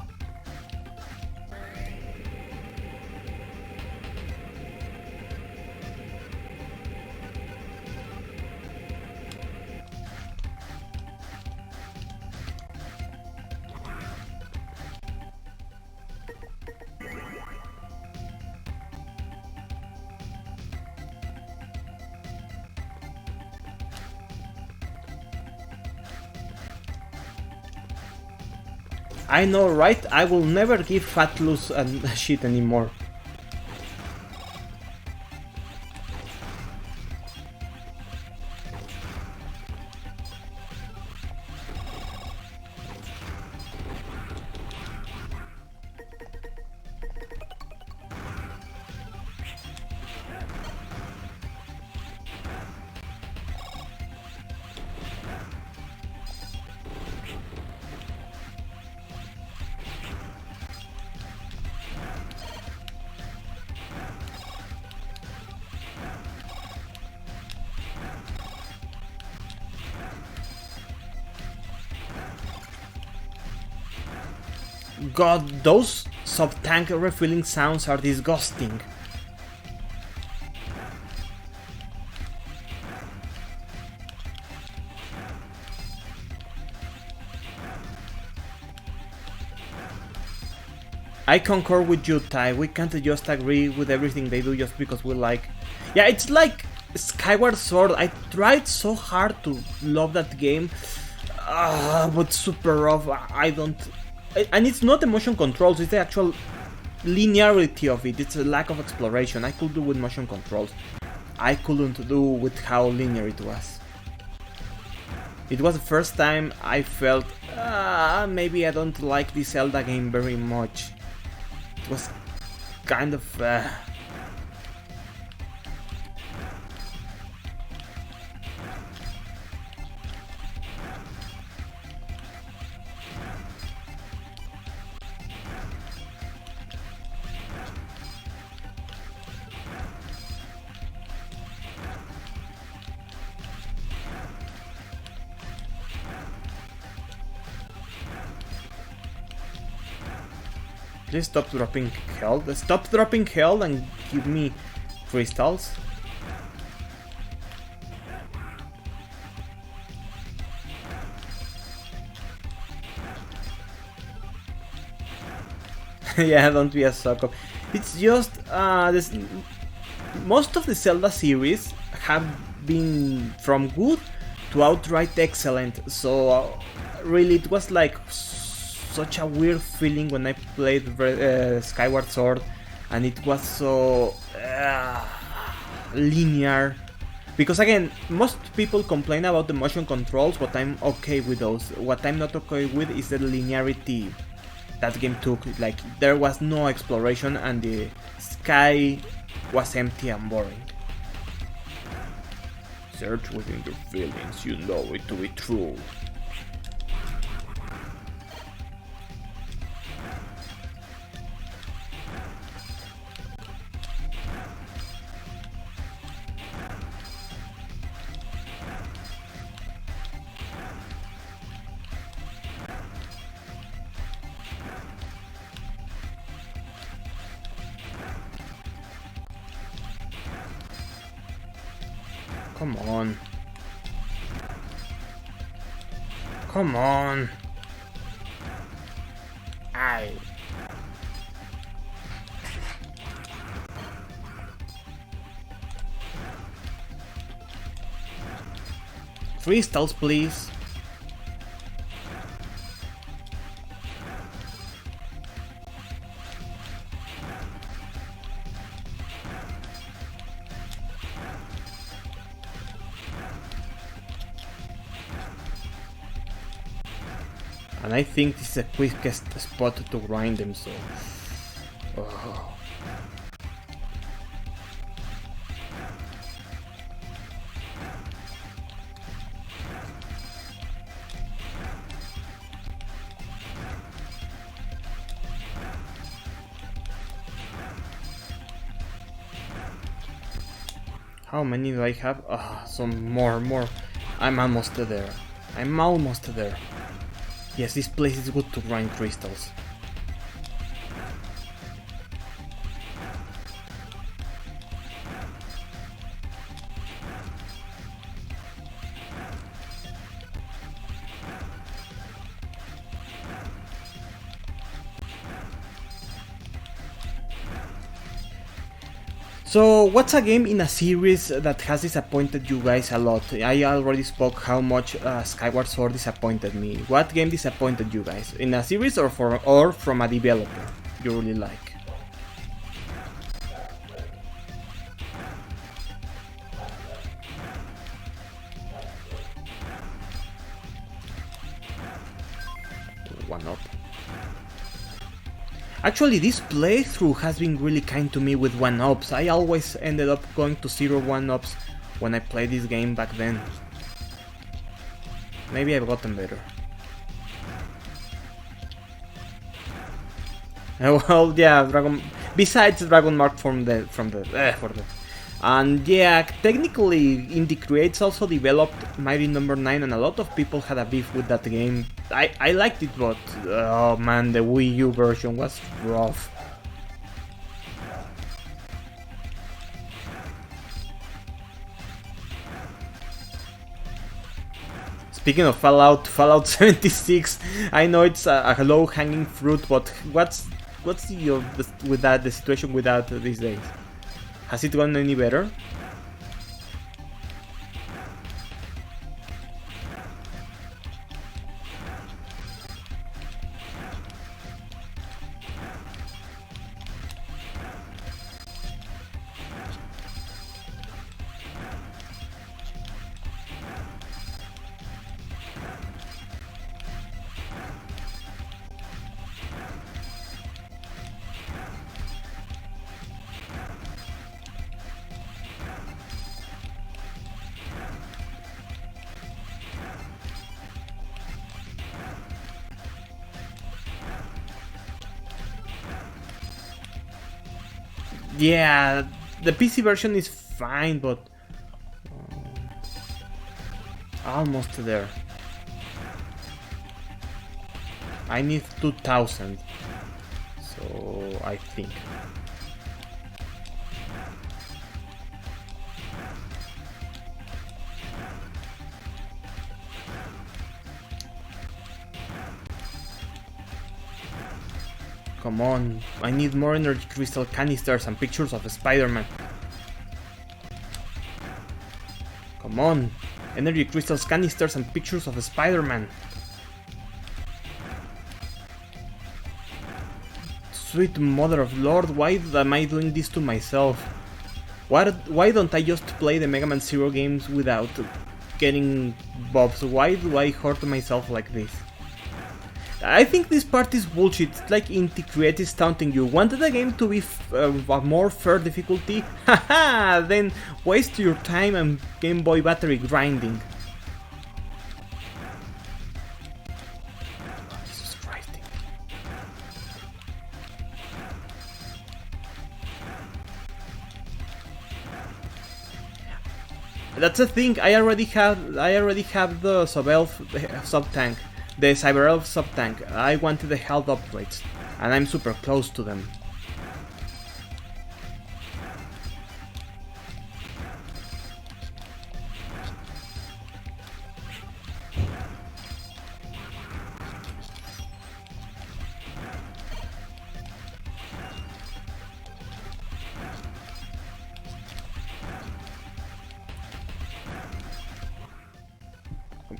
I know, right? I will never give Fatlus a shit anymore. God, those sub-tank refilling sounds are disgusting. I concur with you, Ty. We can't just agree with everything they do just because we like. Yeah, it's like Skyward Sword. I tried so hard to love that game, but super rough. I don't. And it's not the motion controls, it's the actual linearity of it. It's a lack of exploration. I could do with motion controls. I couldn't do with how linear it was. It was the first time I felt, maybe I don't like this Zelda game very much. It was kind of... Please stop dropping health. Stop dropping health and give me crystals. Yeah, don't be a sucker. It's just most of the Zelda series have been from good to outright excellent. So really, it was like such a weird feeling when I played Skyward Sword, and it was so linear. Because again, most people complain about the motion controls, but I'm okay with those. What I'm not okay with is the linearity that game took. Like, there was no exploration and the sky was empty and boring. Search within your feelings, you know it to be true. Come on. Come on. Aye. Crystals, please. And I think this is the quickest spot to grind them, so... Oh. How many do I have? Some more. I'm almost there. I'm almost there. Yes, this place is good to grind crystals. So, what's a game in a series that has disappointed you guys a lot? I already spoke how much Skyward Sword disappointed me. What game disappointed you guys? In a series or from a developer you really like? One up. Actually, this playthrough has been really kind to me with 1-ups. I always ended up going to 0 1-ups when I played this game back then. Maybe I've gotten better. Well, yeah, besides Dragon Mark for the. And yeah, technically Indie Creates also developed Mighty Number 9 and a lot of people had a beef with that game. I liked it, but oh man, the Wii U version was rough. Speaking of Fallout 76, I know it's a low-hanging fruit, but what's the situation with that these days? Has it gotten any better? Yeah, the PC version is fine, but almost there. I need 2000, so I think. Come on, I need more energy crystal canisters and pictures of Spider-Man. Come on, energy crystals, canisters and pictures of Spider-Man. Sweet mother of Lord, why am I doing this to myself? Why don't I just play the Mega Man Zero games without getting buffs? Why do I hurt myself like this? I think this part is bullshit. It's like Indie Creative taunting you. Wanted the game to be a more fair difficulty? Haha! Then waste your time and Game Boy battery grinding. Oh, Jesus Christ. That's the thing. I already have the Sub-Elf sub-tank. The Cyber Elf sub-tank. I wanted the health upgrades, and I'm super close to them.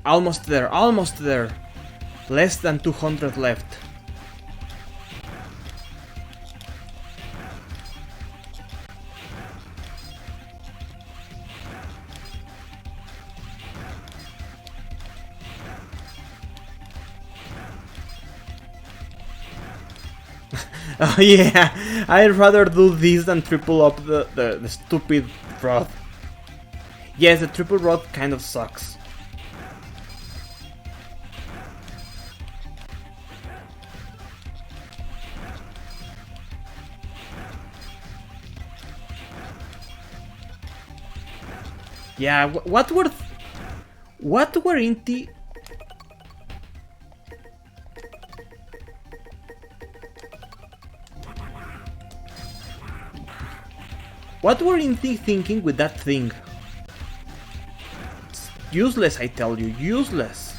Almost there, almost there. Less than 200 left. Oh yeah, I'd rather do this than triple up the stupid rod. Yes, the triple rod kind of sucks. Yeah, what were Inti? What were Inti thinking with that thing? It's useless, I tell you, useless.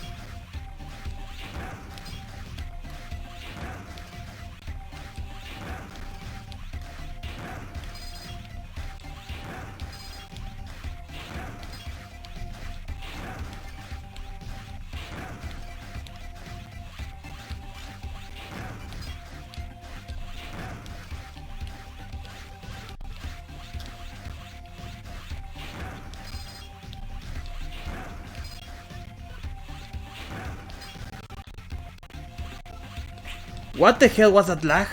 What the hell was that lag?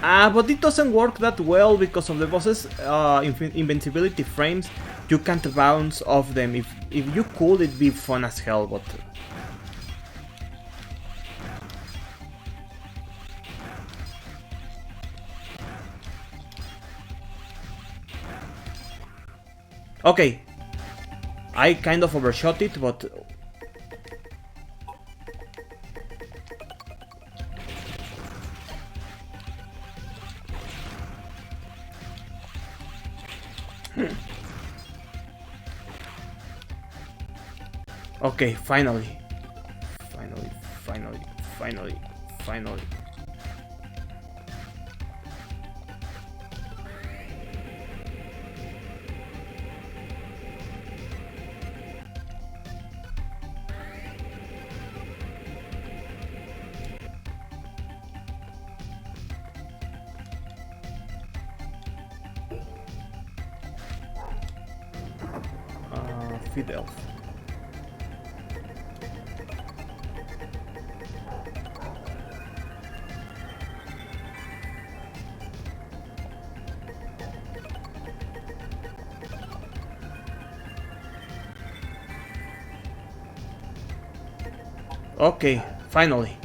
But it doesn't work that well because of the boss's invincibility frames. You can't bounce off them. If you could, it'd be fun as hell, but... Okay. I kind of overshot it, but... Okay, finally. Finally. Feed elf. Okay, finally.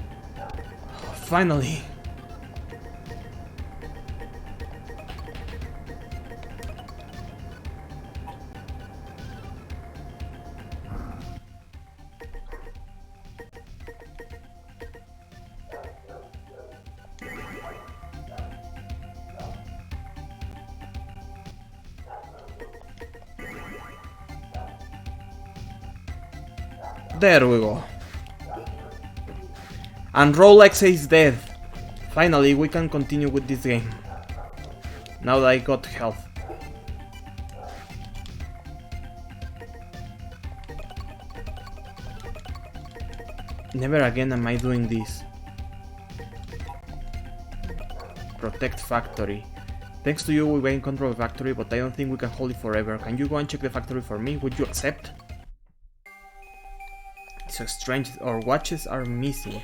Finally. There we go. And Rolex is dead. Finally, we can continue with this game. Now that I got health. Never again am I doing this. Protect factory. Thanks to you we gain control of the factory, but I don't think we can hold it forever. Can you go and check the factory for me? Would you accept? So strange, our watches are missing.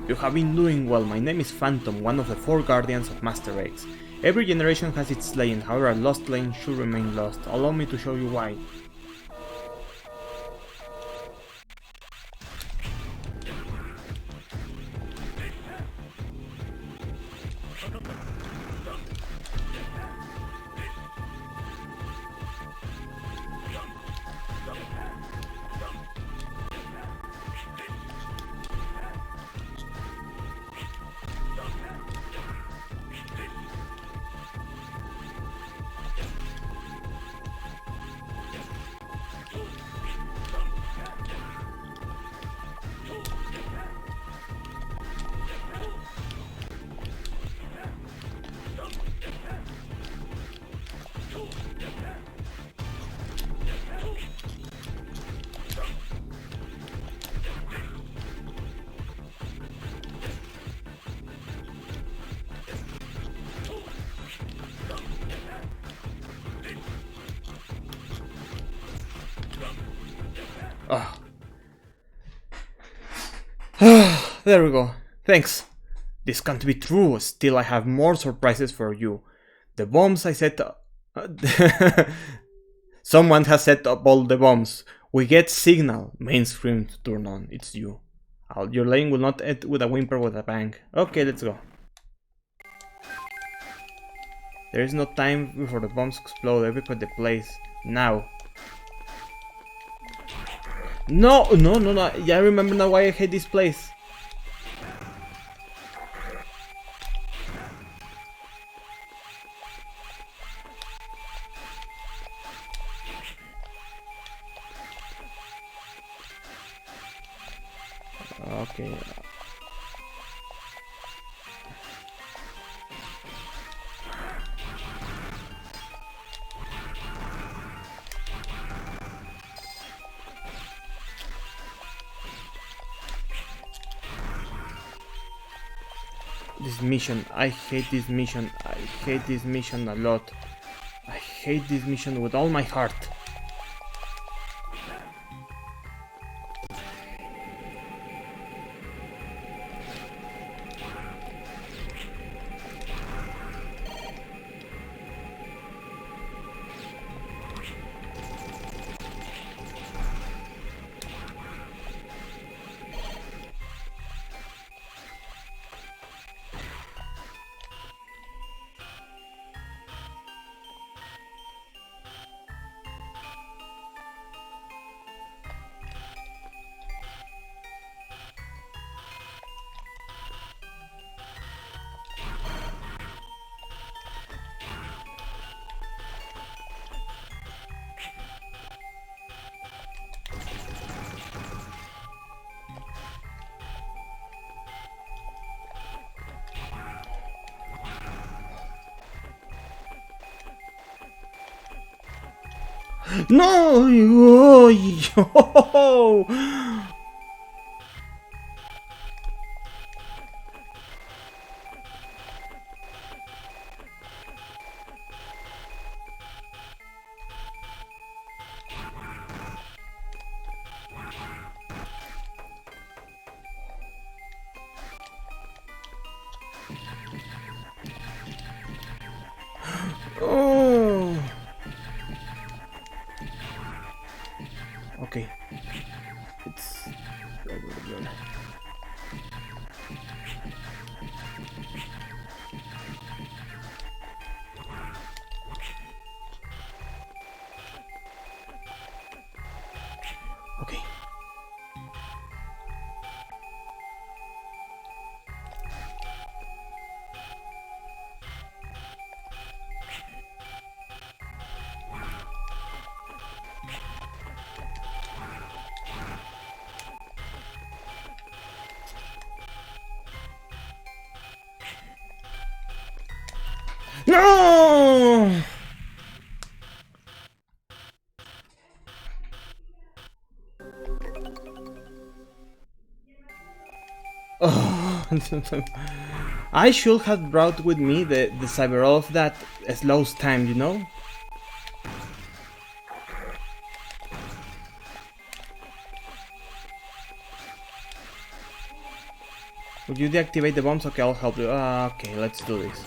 You have been doing well. My name is Phantom, one of the 4 guardians of Master X. Every generation has its legend, however a lost legend should remain lost. Allow me to show you why. There we go. Thanks. This can't be true. Still, I have more surprises for you. The bombs I set... Someone has set up all the bombs. We get signal. Main screen to turn on. It's you. Your lane will not end with a whimper with a bang. Okay, let's go. There is no time before the bombs explode. Evacuate the place. Now. No. Yeah, I remember now why I hate this place. Okay. This mission, I hate this mission. I hate this mission a lot. I hate this mission with all my heart. No! Oh, oh. Okay. It's okay. No! Oh, I should have brought with me the cyber off that slows time, you know? Would you deactivate the bombs? Okay, I'll help you. Okay, let's do this.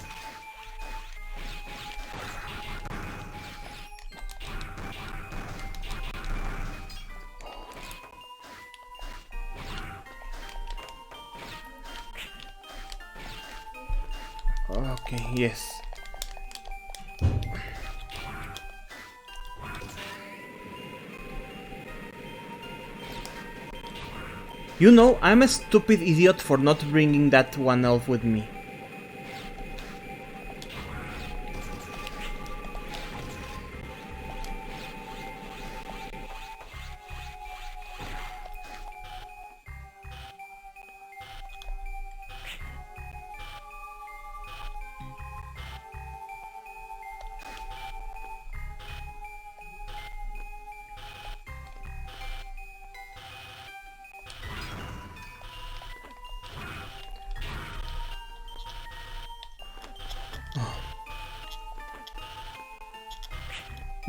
Okay, yes. You know, I'm a stupid idiot for not bringing that one elf with me.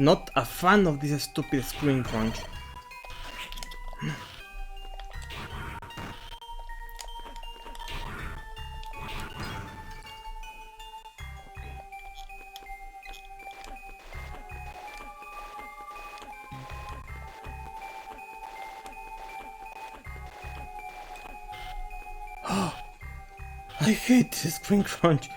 Not a fan of this stupid screen crunch. I hate this screen crunch.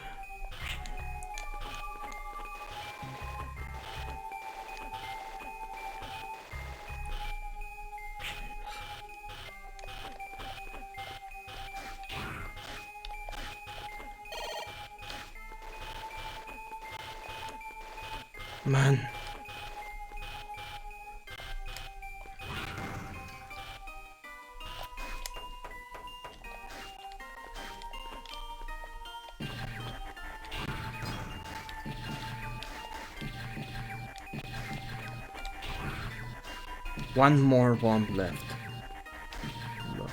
Man. One more bomb left. Look.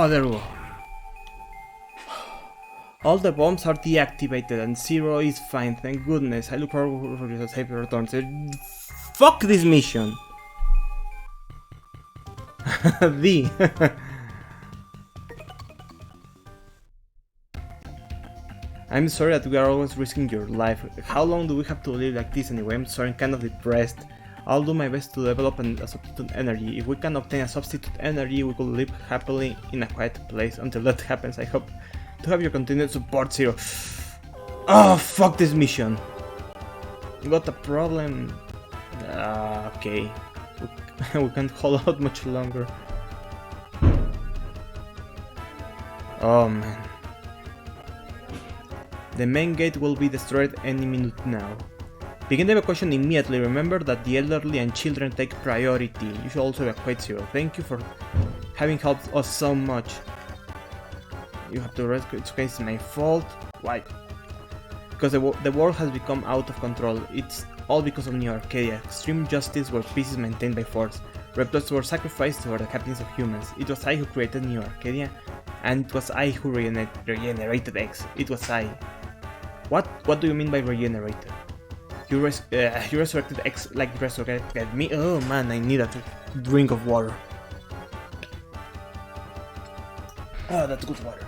There we go. All the bombs are deactivated and Zero is fine, thank goodness. I look forward for your safe return. Fuck this mission! I'm sorry that we are always risking your life. How long do we have to live like this anyway? I'm sorry, I'm kind of depressed. I'll do my best to develop a substitute energy. If we can obtain a substitute energy, we could live happily in a quiet place. Until that happens, I hope to have your continued support, Zero. Oh, fuck this mission. Got a problem. Okay. We can't hold out much longer. Oh man. The main gate will be destroyed any minute now. Begin the evacuation immediately. Remember that the elderly and children take priority. You should also evacuate Zero. Thank you for having helped us so much. You have to rescue. It's okay, it's my fault. Why? Because the world has become out of control. It's all because of New Arcadia. Extreme justice where peace is maintained by force. Reptiles were sacrificed for the happiness of humans. It was I who created New Arcadia, and it was I who regenerated X. It was I. What do you mean by regenerated? You resurrected X like you resurrected me? Oh man, I need a drink of water. Oh, that's good water.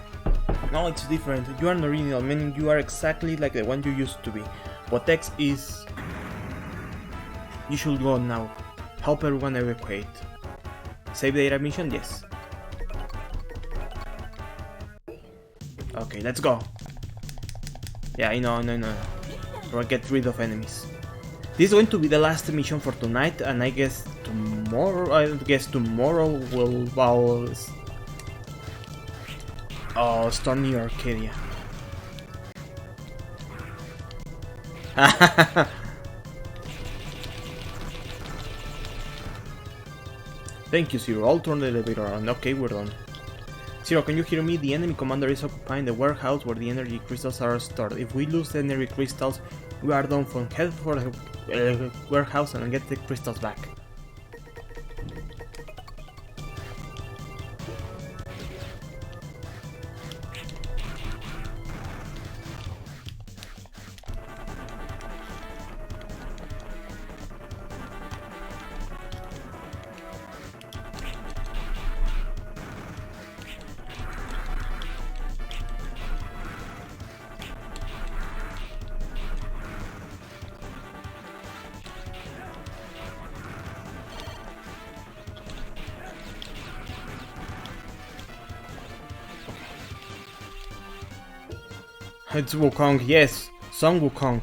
No, it's different. You are an original, meaning you are exactly like the one you used to be. What X is... You should go now. Help everyone evacuate. Save the data mission? Yes. Okay, let's go. Yeah, I know. Or get rid of enemies. This is going to be the last mission for tonight, and I guess tomorrow we'll storm New Arcadia. Thank you, Zero. I'll turn the elevator on. Okay, we're done. Zero, can you hear me? The enemy commander is occupying the warehouse where the energy crystals are stored. If we lose the energy crystals, we are done for. Head for the warehouse and get the crystals back. It's Wukong, yes, Son Wukong.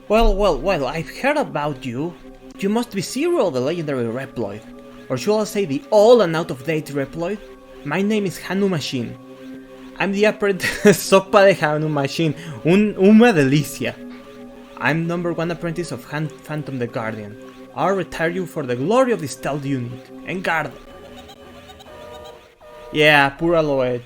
Well, I've heard about you. You must be Zero, the legendary Reploid. Or should I say the old and out-of-date Reploid? My name is Hanu Machine. I'm the apprentice Sopa de Hanu Machine, una delicia. I'm #1 apprentice of Phantom the Guardian. I'll retire you for the glory of the stealth unit. En garde. Yeah, pura Loed.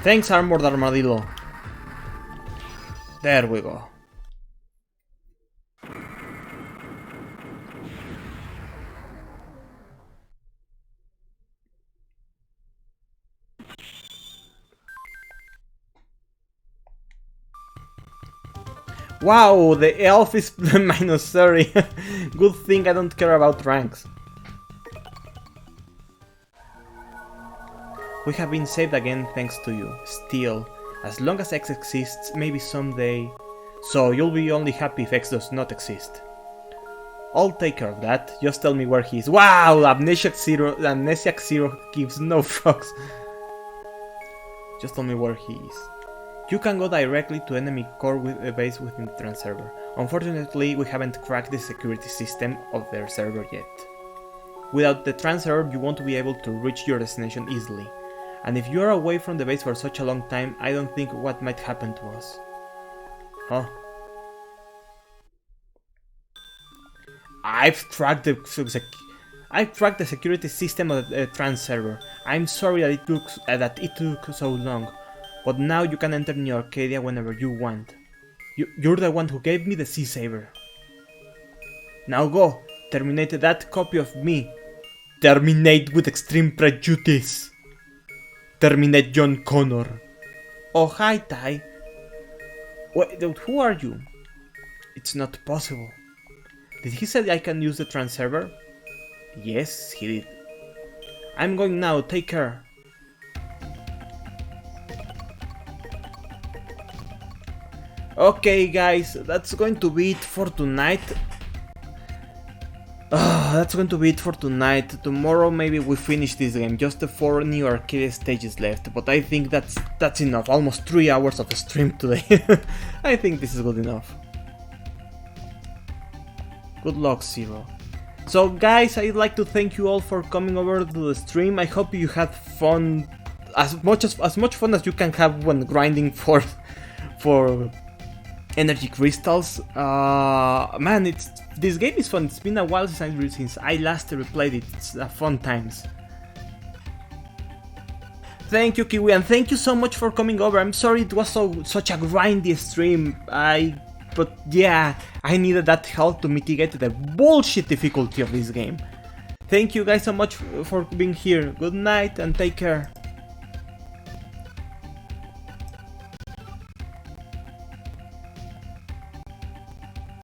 Thanks, Armored Armadillo. There we go. Wow, the elf is minus 30. Good thing I don't care about ranks. We have been saved again thanks to you. Still, as long as X exists, maybe someday... So you'll be only happy if X does not exist. I'll take care of that, just tell me where he is. Wow, Amnesiac Zero gives no fucks. Just tell me where he is. You can go directly to enemy core with a base within the trans server. Unfortunately, we haven't cracked the security system of their server yet. Without the trans server, you won't be able to reach your destination easily. And if you are away from the base for such a long time, I don't think what might happen to us. Huh? I've tracked the security system of the trans server. I'm sorry that it took so long, but now you can enter New Arcadia whenever you want. You're the one who gave me the Sea Saber. Now go, terminate that copy of me. Terminate with extreme prejudice. Terminate John Connor. Oh, hi, Ty. Wait, who are you? It's not possible. Did he say I can use the trans server? Yes, he did. I'm going now, take care. Okay, guys, that's going to be it for tonight. Tomorrow maybe we finish this game, just the 4 new arcade stages left, but I think that's enough, almost 3 hours of stream today. I think this is good enough. Good luck, Zero. So guys, I'd like to thank you all for coming over to the stream. I hope you had fun, as much fun as you can have when grinding for energy crystals. Man, this game is fun. It's been a while since I last replayed it. It's fun times. Thank you, Kiwi, and thank you so much for coming over. I'm sorry it was such a grindy stream. But yeah, I needed that help to mitigate the bullshit difficulty of this game. Thank you guys so much for being here. Good night and take care.